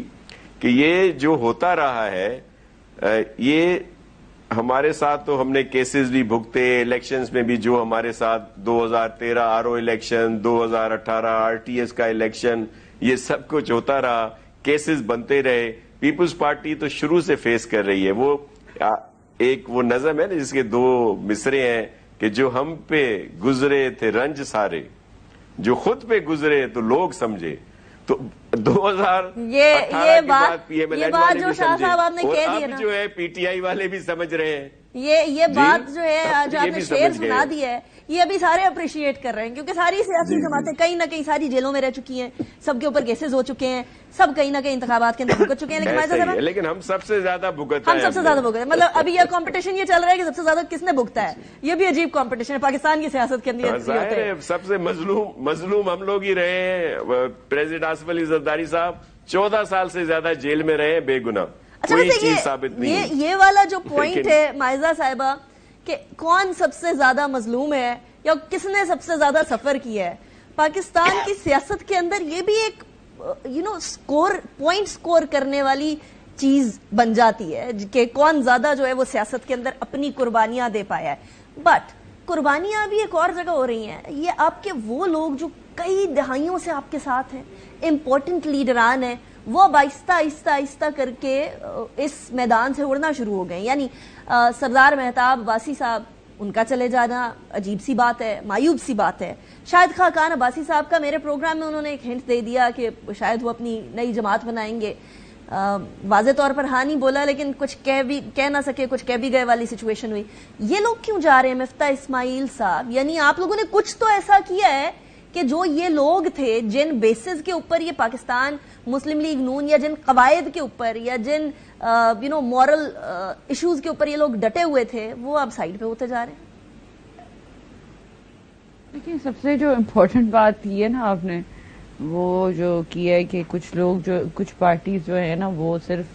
कि ये जो होता रहा है ये हमारे साथ, तो हमने केसेस भी भुगते, इलेक्शंस में भी जो हमारे साथ 2013 आरओ इलेक्शन, 2018 आरटीएस का इलेक्शन, ये सब कुछ होता रहा, केसेस बनते रहे। पीपल्स पार्टी तो शुरू से फेस कर रही है। वो एक वो नज़म है ना जिसके 2 मिसरे हैं कि जो हम पे गुजरे थे रंज सारे, जो खुद पे गुजरे तो लोग समझे। तो 2018 के बाद पीएमएलएन वाले भी समझे, और अब जो है पीटीआई वाले भी समझ रहे हैं। ये बात जो है आज आपने शेर सुना दी है, ये अभी सारे अप्रिशिएट कर रहे हैं, क्योंकि सारी सियासी जमातें कहीं ना कहीं सारी जेलों में रह चुकी हैं, सबके ऊपर केसेस हो चुके हैं, सब कहीं ना कहीं इंतखाबात के अंदर भुगत चुके हैं। लेकिन हम सबसे ज्यादा भुगत मतलब अभी ये कंपटीशन ये चल रहा है कि सबसे ज्यादा किसने भुगता है। ये भी अजीब कंपटीशन है पाकिस्तान की सियासत के अंदर। सबसे मजलूम हम लोग ही रहे हैं। प्रेसिडेंट आसिफ अली जरदारी साहब 14 साल से ज्यादा जेल में रहे बेगुनाह। अच्छा, ये वाला जो पॉइंट है माइजा साहिबा कि कौन सबसे ज्यादा मजलूम है या किसने सबसे ज्यादा सफर किया है पाकिस्तान की सियासत के अंदर, ये भी एक पॉइंट स्कोर करने वाली चीज बन जाती है कि कौन ज्यादा जो है वो सियासत के अंदर अपनी कुर्बानियां दे पाया है। बट कुर्बानियां भी एक और जगह हो रही हैं। ये आपके वो लोग जो کئی دہائیوں سے آپ کے ساتھ ہیں, امپورٹنٹ لیڈران ہیں, وہ اب آہستہ آہستہ آہستہ کر کے اس میدان سے اڑنا شروع ہو گئے. یعنی سردار مہتاب عباسی صاحب, ان کا چلے جانا عجیب سی بات ہے, مایوب سی بات ہے. شاہد خاقان عباسی صاحب کا میرے پروگرام میں انہوں نے ایک ہنٹ دے دیا کہ شاید وہ اپنی نئی جماعت بنائیں گے. واضح طور پر ہاں نہیں بولا, لیکن کچھ کہہ نہ سکے, کچھ کہہ بھی گئے والی سچویشن ہوئی. یہ لوگ کیوں جا رہے ہیں مفتاح اسماعیل صاحب؟ یعنی آپ لوگوں نے کچھ تو ایسا کیا ہے کہ جو یہ لوگ تھے, جن بیسز کے اوپر یہ پاکستان مسلم لیگ نون, یا جن قواعد کے اوپر, یا جن مورل ایشوز کے اوپر یہ لوگ ڈٹے ہوئے تھے, وہ اب سائیڈ پہ ہوتے جا رہے ہیں. لیکن سب سے جو امپورٹنٹ بات کی ہے نا آپ نے, وہ جو کیا ہے کہ کچھ لوگ, جو کچھ پارٹیز جو ہے نا, وہ صرف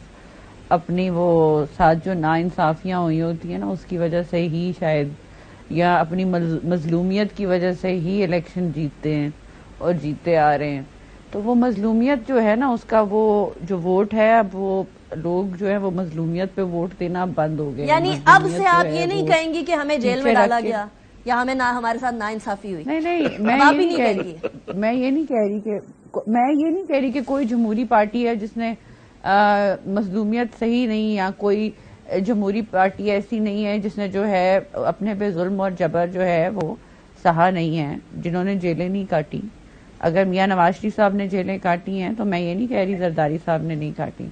اپنی وہ ساتھ جو ناانصافیاں ہوئی ہوتی ہیں نا, اس کی وجہ سے ہی شاید, یا اپنی مظلومیت کی وجہ سے ہی الیکشن جیتتے ہیں اور جیتے آ رہے ہیں. تو وہ مظلومیت جو ہے نا, اس کا وہ جو ووٹ ہے, اب وہ لوگ جو ہے وہ مظلومیت پہ ووٹ دینا بند ہو گئے. یعنی اب سے آپ یہ نہیں کہیں گی کہ ہمیں جیل میں ڈالا گیا یا ہمیں ہمارے ساتھ ناانصافی ہوئی؟ نہیں, میں یہ نہیں کہہ رہی کہ کوئی جمہوری پارٹی ہے جس نے مظلومیت صحیح نہیں, یا کوئی جمہوری پارٹی ایسی نہیں ہے جس نے جو ہے اپنے پہ ظلم اور جبر جو ہے وہ سہا نہیں ہے, جنہوں نے جیلیں نہیں کاٹی. اگر میاں نواز شریف صاحب نے جیلیں کاٹی ہیں تو میں یہ نہیں کہہ رہی زرداری صاحب نے نہیں کاٹی,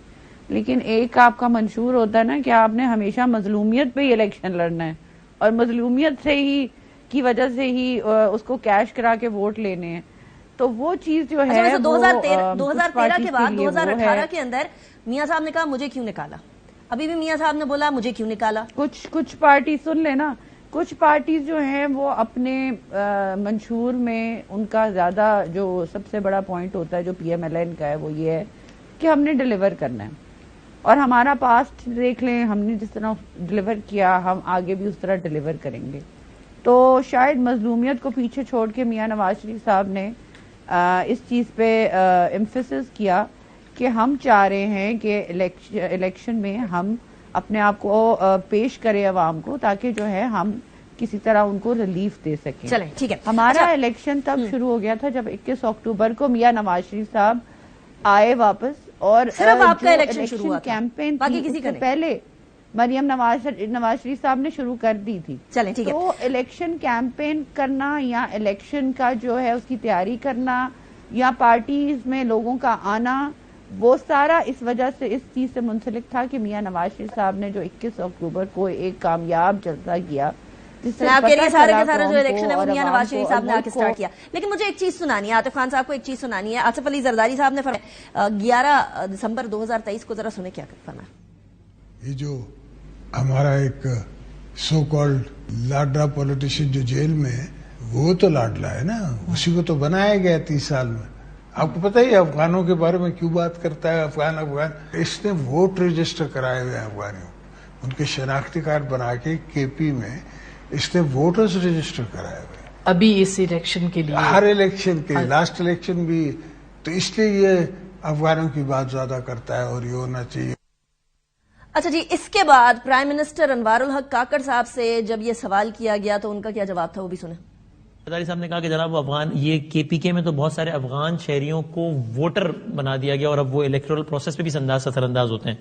لیکن ایک آپ کا منشور ہوتا ہے نا کہ آپ نے ہمیشہ مظلومیت پہ ہی الیکشن لڑنا ہے, اور مظلومیت سے ہی کی وجہ سے ہی اس کو کیش کرا کے ووٹ لینے ہیں. تو وہ چیز جو ہے 2013 کے بعد 2018 کے اندر میاں صاحب نے کہا مجھے کیوں نکالا, ابھی بھی میاں صاحب نے بولا مجھے کیوں نکالا. کچھ پارٹی سن لینا, کچھ پارٹیز جو ہیں وہ اپنے منشور میں, ان کا زیادہ جو سب سے بڑا پوائنٹ ہوتا ہے جو پی ایم ایل این کا ہے, وہ یہ ہے کہ ہم نے ڈیلیور کرنا ہے, اور ہمارا پاسٹ دیکھ لیں, ہم نے جس طرح ڈیلیور کیا ہم آگے بھی اس طرح ڈیلیور کریں گے. تو شاید مظلومیت کو پیچھے چھوڑ کے میاں نواز شریف صاحب نے اس چیز پہ ایمفیسس کیا کہ ہم چاہ رہے ہیں کہ الیکشن میں ہم اپنے آپ کو پیش کریں عوام کو, تاکہ جو ہے ہم کسی طرح ان کو ریلیف دے سکیں. چلیں ٹھیک ہے. ہمارا الیکشن تب شروع ہو گیا تھا جب 21 اکتوبر کو میاں نواز شریف صاحب آئے واپس, اور صرف آپ کا الیکشن شروع ہوا تھا, کیمپین باقی کسی کا پہلے مریم نواز شریف صاحب نے شروع کر دی تھی. چلیں ٹھیک ہے. تو الیکشن کیمپین کرنا, یا الیکشن کا جو ہے اس کی تیاری کرنا, یا پارٹیز میں لوگوں کا آنا, وہ سارا اس وجہ سے, اس چیز سے منسلک تھا کہ میاں نواز شریف صاحب نے جو 21 اکتوبر کو ایک کامیاب جلسہ کیا, جس سے آپ کہہ رہی ہیں سارے کے سارے جو الیکشن ہے وہ میاں نواز شریف صاحب نے آ کے سٹارٹ کیا. لیکن مجھے ایک چیز سنانی ہے, عاطف خان صاحب کو ایک چیز سنانی ہے. آصف علی زرداری صاحب نے فرمایا 11 دسمبر 2023 کو, ذرا سنیں کیا فرمایا. یہ جو ہمارا ایک سو کالڈ لاڈلا پولیٹیشین جو جیل میں ہے, وہ تو لاڈلا ہے نا, اسی کو تو بنایا گیا 30 سال میں. آپ کو پتہ ہی افغانوں کے بارے میں کیوں بات کرتا ہے, افغان اس نے ووٹ رجسٹر کرائے ہوئے ہیں افغانوں, ان کے شناختی کارڈ بنا کے کے پی میں اس نے ووٹرز رجسٹر کرائے ہوئے ہیں ابھی اس الیکشن کے لیے, ہر الیکشن کے, لاسٹ الیکشن بھی. تو اس لیے یہ افغانوں کی بات زیادہ کرتا ہے, اور یہ ہونا چاہیے. اچھا جی, اس کے بعد پرائم منسٹر انوار الحق کاکڑ صاحب سے جب یہ سوال کیا گیا تو ان کا کیا جواب تھا, وہ بھی سنیں. زرداری صاحب نے کہا کہ جناب افغان, یہ کے پی کے میں تو بہت سارے افغان شہریوں کو ووٹر بنا دیا گیا, اور اب وہ الیکٹورل پروسیس پہ بھی اثر انداز ہوتے ہیں.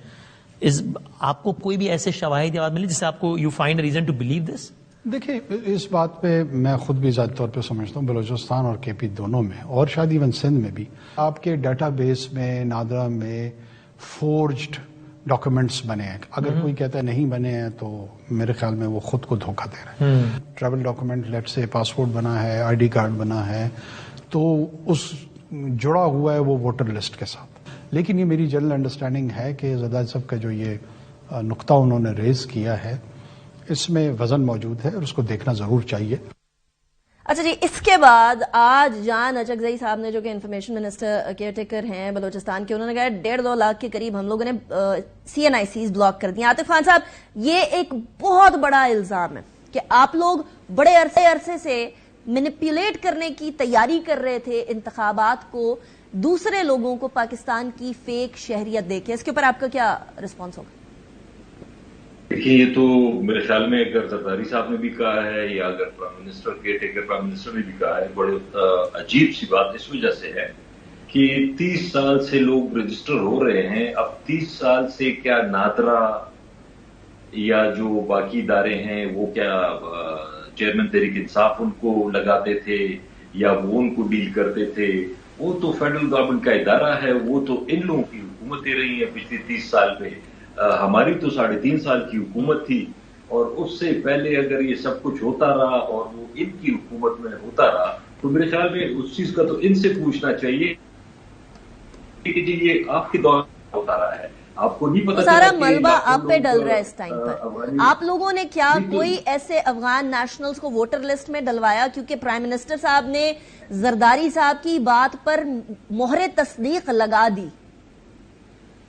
آپ کو کوئی بھی ایسے شواہد یا بات ملی جس سے آپ کو you find reason to believe this? دیکھیں, اس بات پہ میں خود بھی ذاتی طور پہ سمجھتا ہوں, بلوچستان اور کے پی دونوں میں, اور شاید ایون سندھ میں بھی, آپ کے ڈیٹا بیس میں نادرا میں فورجڈ ڈاکومنٹس بنے ہیں. اگر کوئی کہتا ہے نہیں بنے ہیں تو میرے خیال میں وہ خود کو دھوکہ دے رہا ہے. ٹریول ڈاکومنٹ, لیٹ سے پاسپورٹ بنا ہے, آئی ڈی کارڈ بنا ہے, تو اس جڑا ہوا ہے وہ ووٹر لسٹ کے ساتھ. لیکن یہ میری جنرل انڈرسٹینڈنگ ہے کہ زرداری صاحب کا جو یہ نقطہ انہوں نے ریز کیا ہے, اس میں وزن موجود ہے اور اس کو دیکھنا ضرور چاہیے. اچھا جی, اس کے بعد آج جان اچکزئی صاحب نے, جو کہ انفارمیشن منسٹر کیئر ٹیکر ہیں بلوچستان کے, انہوں نے کہا 1.5-2 لاکھ کے قریب ہم لوگوں نے CNICs بلاک کر دی. عاطف خان صاحب, یہ ایک بہت بڑا الزام ہے کہ آپ لوگ بڑے عرصے سے مینیپولیٹ کرنے کی تیاری کر رہے تھے انتخابات کو, دوسرے لوگوں کو پاکستان کی فیک شہریت دے کے. اس کے اوپر آپ کا کیا رسپانس ہوگا؟ देखिए, ये तो मेरे ख्याल में अगर जरदारी साहब ने भी कहा है या अगर prime minister caretaker prime minister ने भी कहा है, बड़े अजीब सी बात इस वजह से है कि 30 साल से लोग रजिस्टर हो रहे हैं। अब 30 साल से क्या नादरा या जो बाकी इदारे हैं वो क्या चेयरमैन तहरीक इंसाफ उनको लगाते थे या वो उनको डील करते थे? वो तो फेडरल गवर्नमेंट का इदारा है, वो तो इन लोगों की हुकूमतें रही है पिछले 30 साल में। हमारी तो 3.5 साल की हुकूमत थी और उससे पहले अगर ये सब कुछ होता रहा और वो इनकी हुकूमत में होता रहा तो मेरे ख्याल में उस चीज का तो इनसे पूछना चाहिए कि जी ये आपके दौर में होता रहा है, आपको नहीं पता सारा मलबा आप पे डल रहा है इस टाइम पर। आप लोगों ने क्या कोई ऐसे अफगान नेशनल्स को वोटर लिस्ट में डलवाया? क्योंकि प्राइम मिनिस्टर साहब ने जरदारी साहब की बात पर मोहरे तस्दीक लगा दी।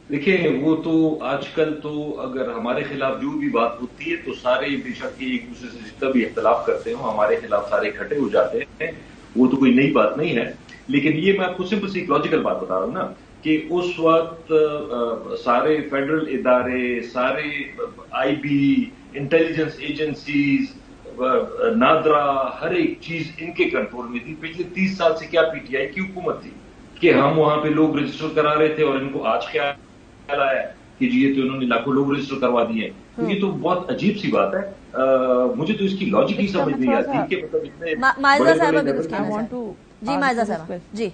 देखिए, वो तो आजकल तो अगर हमारे खिलाफ जो भी बात होती है तो सारे बेशक एक दूसरे से जितना भी इख्तलाफ करते हो हमारे खिलाफ सारे इकट्ठे हो जाते हैं, वो तो कोई नई बात नहीं है। लेकिन ये मैं आपको सिंपल सी लॉजिकल बात बता रहा हूं ना कि उस वक्त सारे फेडरल इदारे, सारे आईबी, इंटेलिजेंस एजेंसीज, नादरा, हर एक चीज इनके कंट्रोल में थी। पिछले 30 साल से क्या पीटीआई की हुकूमत थी कि हम वहां पे लोग रजिस्टर करा रहे थे और इनको आज क्या आया कि जी ये तो इन्होंने लाखों लोग रजिस्टर करवा दिए। तो ये तो बहुत अजीब सी बात है। मुझे तो इसकी लॉजिक ही समझ नहीं आती कि मतलब इतने माइजा साहब अभी कुछ कहना चाहते हैं। जी माइजा साहब जी।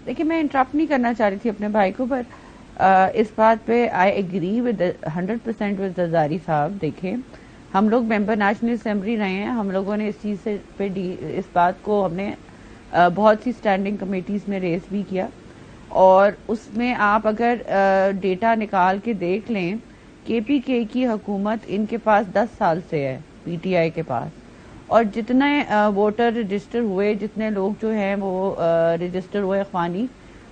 देखिए, मैं इंटरप्ट नहीं करना चाह रही थी अपने भाई को, पर इस बात पे I agree with 100% with Zardari साहब। देखें, हम लोग मेंबर नेशनल असेंबली रहे हैं, हम लोगों ने इस चीज से पे इस बात को हमने बहुत सी स्टैंडिंग कमेटीज में रेस भी किया और उसमें आप अगर डेटा निकाल के देख लें, केपीके की हुकूमत इनके पास 10 साल से है पीटीआई के पास, और जितने वोटर रजिस्टर हुए, जितने लोग जो हैं वो रजिस्टर हुए अखवानी,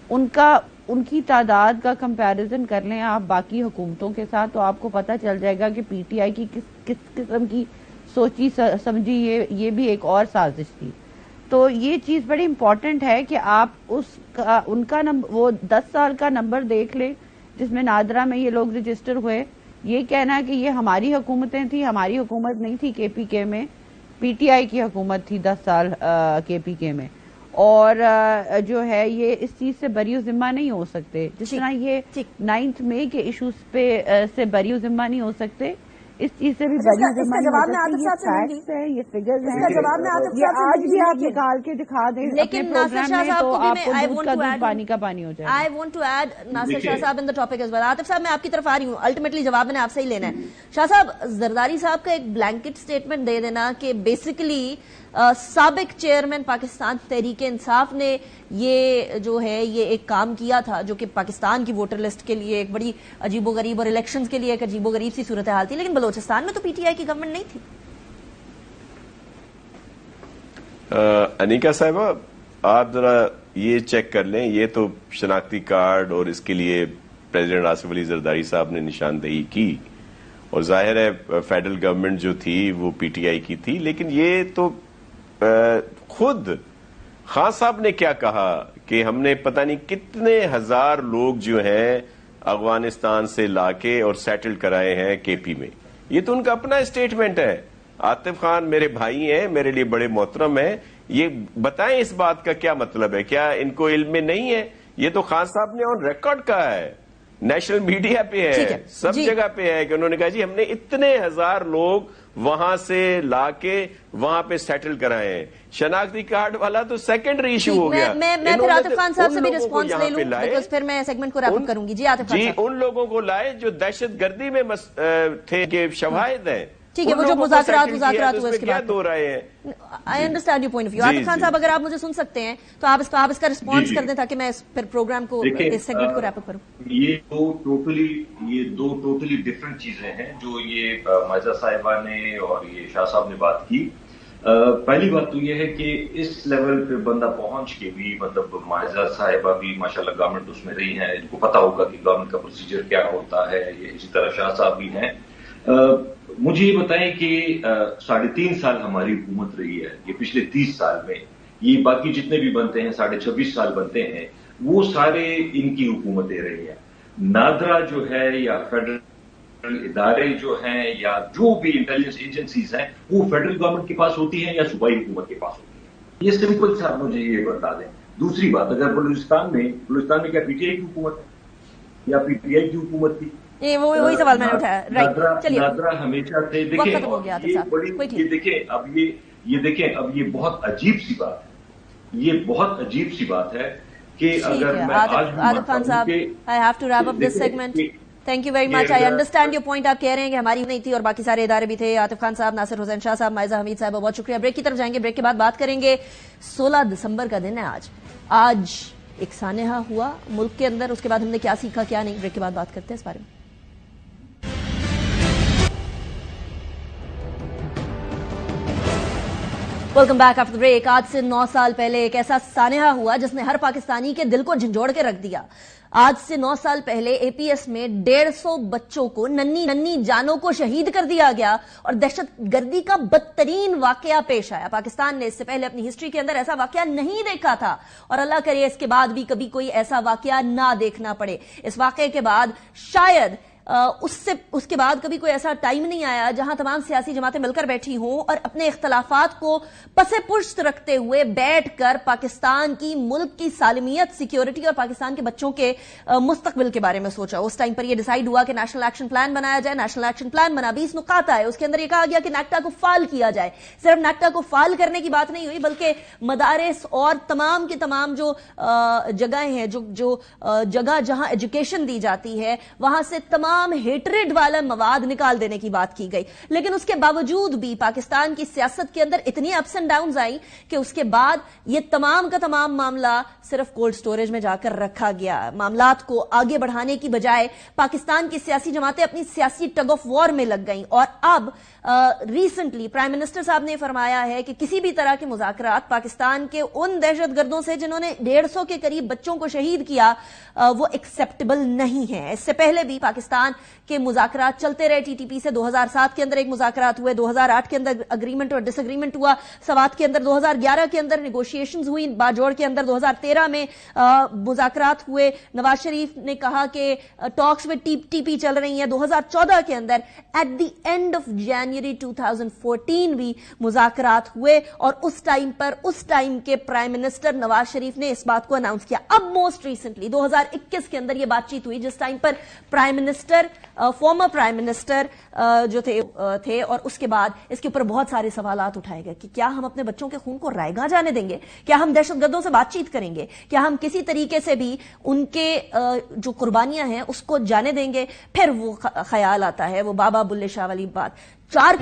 उनकी तादाद का कंपैरिजन कर लें आप बाकी हुकूमतों के साथ तो आपको पता चल जाएगा कि पीटीआई की किस किस्म की सोची समझी ये भी एक और साजिश थी। तो ये चीज बड़ी इंपॉर्टेंट है कि आप उनका नंबर, वो 10 साल का नंबर देख ले जिसमें नादरा में ये लोग रजिस्टर हुए। ये कहना कि ये हमारी हुकूमतें थी, हमारी हुकूमत नहीं थी केपीके में, पीटीआई की हुकूमत थी 10 साल केपीके में। और जो है ये इस चीज से बरी जिम्मा नहीं हो सकते, जिस तरह ये 9 मई के इश्यूज पे से बरी जिम्मा नहीं हो सकते, इस चीज से भी बड़ी जिम्मा नहीं हो सकती। ये फैक्ट्स है, ये फिगर्स हैं, ये आज भी आप निकाल के दिखा दें लेकिन नासिर शाह साहब को भी मैं दूध का दूध पानी का पानी हो जाएगा। I want to add Nasir Shah साहब in the topic as well. Atif साहब, मैं आपकी तरफ आ रही हूँ, अल्टीमेटली जवाब मैंने आपसे ही लेना है। शाह साहब, जरदारी साहब का एक ब्लैंकेट स्टेटमेंट दे देना कि बेसिकली साबिक चेयरमैन पाकिस्तान तहरीक इंसाफ ने ये जो है ये एक काम किया था जो कि पाकिस्तान की वोटर लिस्ट के लिए एक बड़ी अजीबोगरीब और इलेक्शंस के लिए एक अजीबोगरीब सी सूरत हाल थी, लेकिन बलोचिस्तान में तो पीटीआई की गवर्नमेंट नहीं थी। अनिका साहिबा, आप जरा ये चेक कर लें, ये तो शनाख्ती कार्ड और इसके लिए प्रेसिडेंट आसिफ अली जरदारी साहब ने निशानदेही की और जाहिर है फेडरल गवर्नमेंट जो थी वो पीटीआई की थी, लेकिन ये तो खुद खान साहब ने क्या कहा कि हमने पता नहीं कितने हजार लोग जो हैं अफगानिस्तान से लाके और सेटल कराए हैं केपी में। ये तो उनका अपना स्टेटमेंट है। आतिफ खान मेरे भाई हैं, मेरे लिए बड़े मोहतरम हैं, ये बताएं इस बात का क्या मतलब है, क्या इनको इल्म में नहीं है? ये तो खान साहब ने ऑन रिकॉर्ड कहा है, नेशनल मीडिया पे है, सब जगह पे है कि उन्होंने कहा जी हमने इतने हजार लोग वहां से लाके वहां पे सेटल कराए हैं। शनाख्ती कार्ड वाला तो सेकेंडरी इशू हो गया। मैं फिर आतिफ खान साहब से भी रिस्पांस ले लूं, बिकॉज़ फिर मैं सेगमेंट को रैप अप करूंगी। जी आतिफ खान साहब, उन लोगों को लाए जो दहशतगर्दी में थे के शवाहिद हैं। ठीक है, वो जो मुज़ाकरात हुए उसके बाद दो रहे हैं। आई understand your point of view. Atif Khan साहब, अगर आप मुझे सुन सकते हैं तो आप इसका रिस्पांस कर दें ताकि मैं फिर प्रोग्राम को, इस सेगमेंट को रैप अप करूं। ये दो टोटली डिफरेंट चीजें हैं जो ये माइजा साहिबा ने और ये शाह साहब ने बात की। पहली बात तो ये है कि इस लेवल पे बंदा पहुंच के भी, मतलब माइजा साहिबा भी माशाल्लाह गवर्नमेंट उसमें रही है, इनको पता होगा कि गवर्नमेंट का प्रोसीजर क्या होता है। ये इसी तरह शाह साहब भी हैं। मुझे ये बताएं कि 3.5 साल हमारी हुकूमत रही है, ये पिछले 30 साल में ये बाकी जितने भी बनते हैं 26.5 साल बनते हैं, वो सारे इनकी हुकूमतें रही हैं। नादरा जो है या फेडरल इदारे जो हैं या जो भी इंटेलिजेंस एजेंसीज हैं वो फेडरल गवर्नमेंट के पास होती हैं या सूबाई हुकूमत के पास होती है। ये सिंपल सा मुझे ये बता दें। दूसरी बात, अगर बलूचिस्तान में क्या पीटीआई की हुकूमत है या पीटीआई की हुकूमत थी? ये वही सवाल मैंने उठाया। राइट, चलिए। नादरा हमेशा से देखें, ये देखें अब ये बहुत अजीब सी बात है, ये बहुत अजीब सी बात है कि अगर मैं आतिफ खान साहब, I have to wrap up this segment. Thank you very much. I understand your point. आप कह रहे हैं कि हमारी नहीं थी और बाकी सारे इदारे भी थे। आतिफ खान साहब, नासिर हुसैन शाह साहब, माइजा हमीद साहब, बहुत शुक्रिया। ब्रेक की तरफ जाएंगे, ब्रेक के बाद बात करेंगे। 16 दिसंबर का दिन है आज एक सानेहा हुआ मुल्क के अंदर, उसके बाद हमने क्या सीखा क्या नहीं, ब्रेक के बाद बात करते हैं इस बारे में। Welcome back after break. आज से 9 साल पहले एक ऐसा सानेहा हुआ जिसने हर पाकिस्तानी के दिल को झंझोड़ के रख दिया। आज से 9 साल पहले एपीएस में 150 बच्चों को, नन्ही नन्ही जानों को शहीद कर दिया गया और दहशतगर्दी का बदतरीन वाकया पेश आया। पाकिस्तान ने इससे पहले अपनी हिस्ट्री के अंदर ऐसा वाकया नहीं देखा था और अल्लाह करे इसके बाद भी कभी कोई ऐसा वाकया ना देखना पड़े। इस वाकये के बाद शायद उसके बाद कभी कोई ऐसा टाइम नहीं आया जहां तमाम सियासी जमातें मिलकर बैठी हों और अपने इख्तलाफात को पसे पुश्त रखते हुए बैठकर पाकिस्तान की, मुल्क की सालमियत, सिक्योरिटी और पाकिस्तान के बच्चों के मुस्तकबिल के बारे में सोचा। उस टाइम पर यह डिसाइड हुआ कि नेशनल एक्शन प्लान बनाया जाए। नेशनल एक्शन प्लान बना, 20 नुकात आए। उसके अंदर यह कहा गया कि नेक्टा को फाल किया जाए। सिर्फ नेक्टा को फाल करने की बात नहीं हुई बल्कि मदारिस और तमाम के तमाम जो जगहें हैं, जो जगह जहां एजुकेशन दी जाती है, वहां से तमाम हेटरेड वाला मवाद निकाल देने की बात की गई। लेकिन उसके बावजूद भी पाकिस्तान की सियासत के अंदर इतनी अप्स एंड डाउन्स आई कि उसके बाद ये तमाम का तमाम मामला सिर्फ कोल्ड स्टोरेज में जाकर रखा गया। मामलात को आगे बढ़ाने की बजाय पाकिस्तान की सियासी जमातें अपनी सियासी टग ऑफ वॉर में लग गईं और अब रिसेंटली प्राइम मिनिस्टर साहब ने फरमाया है कि किसी भी तरह के मुज़ाकरात पाकिस्तान के उन दहशतगर्दों से जिन्होंने 150 के करीब बच्चों को शहीद किया वो एक्सेप्टेबल नहीं है। इससे पहले भी पाकिस्तान के मुज़ाकरात चलते रहे। टीटीपी से 2007 के अंदर एक मुज़ाकरात हुए, 2008 के अंदर अग्रीमेंट और डिसएग्रीमेंट हुआ, सवात के अंदर 2011 के अंदर नेगोशिएशंस हुई, बाजोड़ के अंदर 2013 में मुज़ाकरात हुए। नवाज शरीफ ने कहा कि टॉक्स में टीपी चल रही है। 2014 के अंदर at the end of January 2014 भी मुज़ाकरात हुए और उस टाइम के प्राइम मिनिस्टर नवाज शरीफ ने इस बात को अनाउंस किया। अब मोस्ट रिसेंटली 2021 के अंदर यह बातचीत हुई जिस टाइम पर prime minister, former prime minister जो थे और उसके बाद इसके ऊपर बहुत सारे सवालात उठाए गए कि क्या हम अपने बच्चों के खून को रायगा जाने देंगे, क्या हम दहशतगर्दों से बातचीत करेंगे, क्या हम किसी तरीके से भी उनके जो कुर्बानियां हैं उसको जाने देंगे। फिर वो ख्याल आता है, वो बाबा बुल्ले शाह वाली बात, 4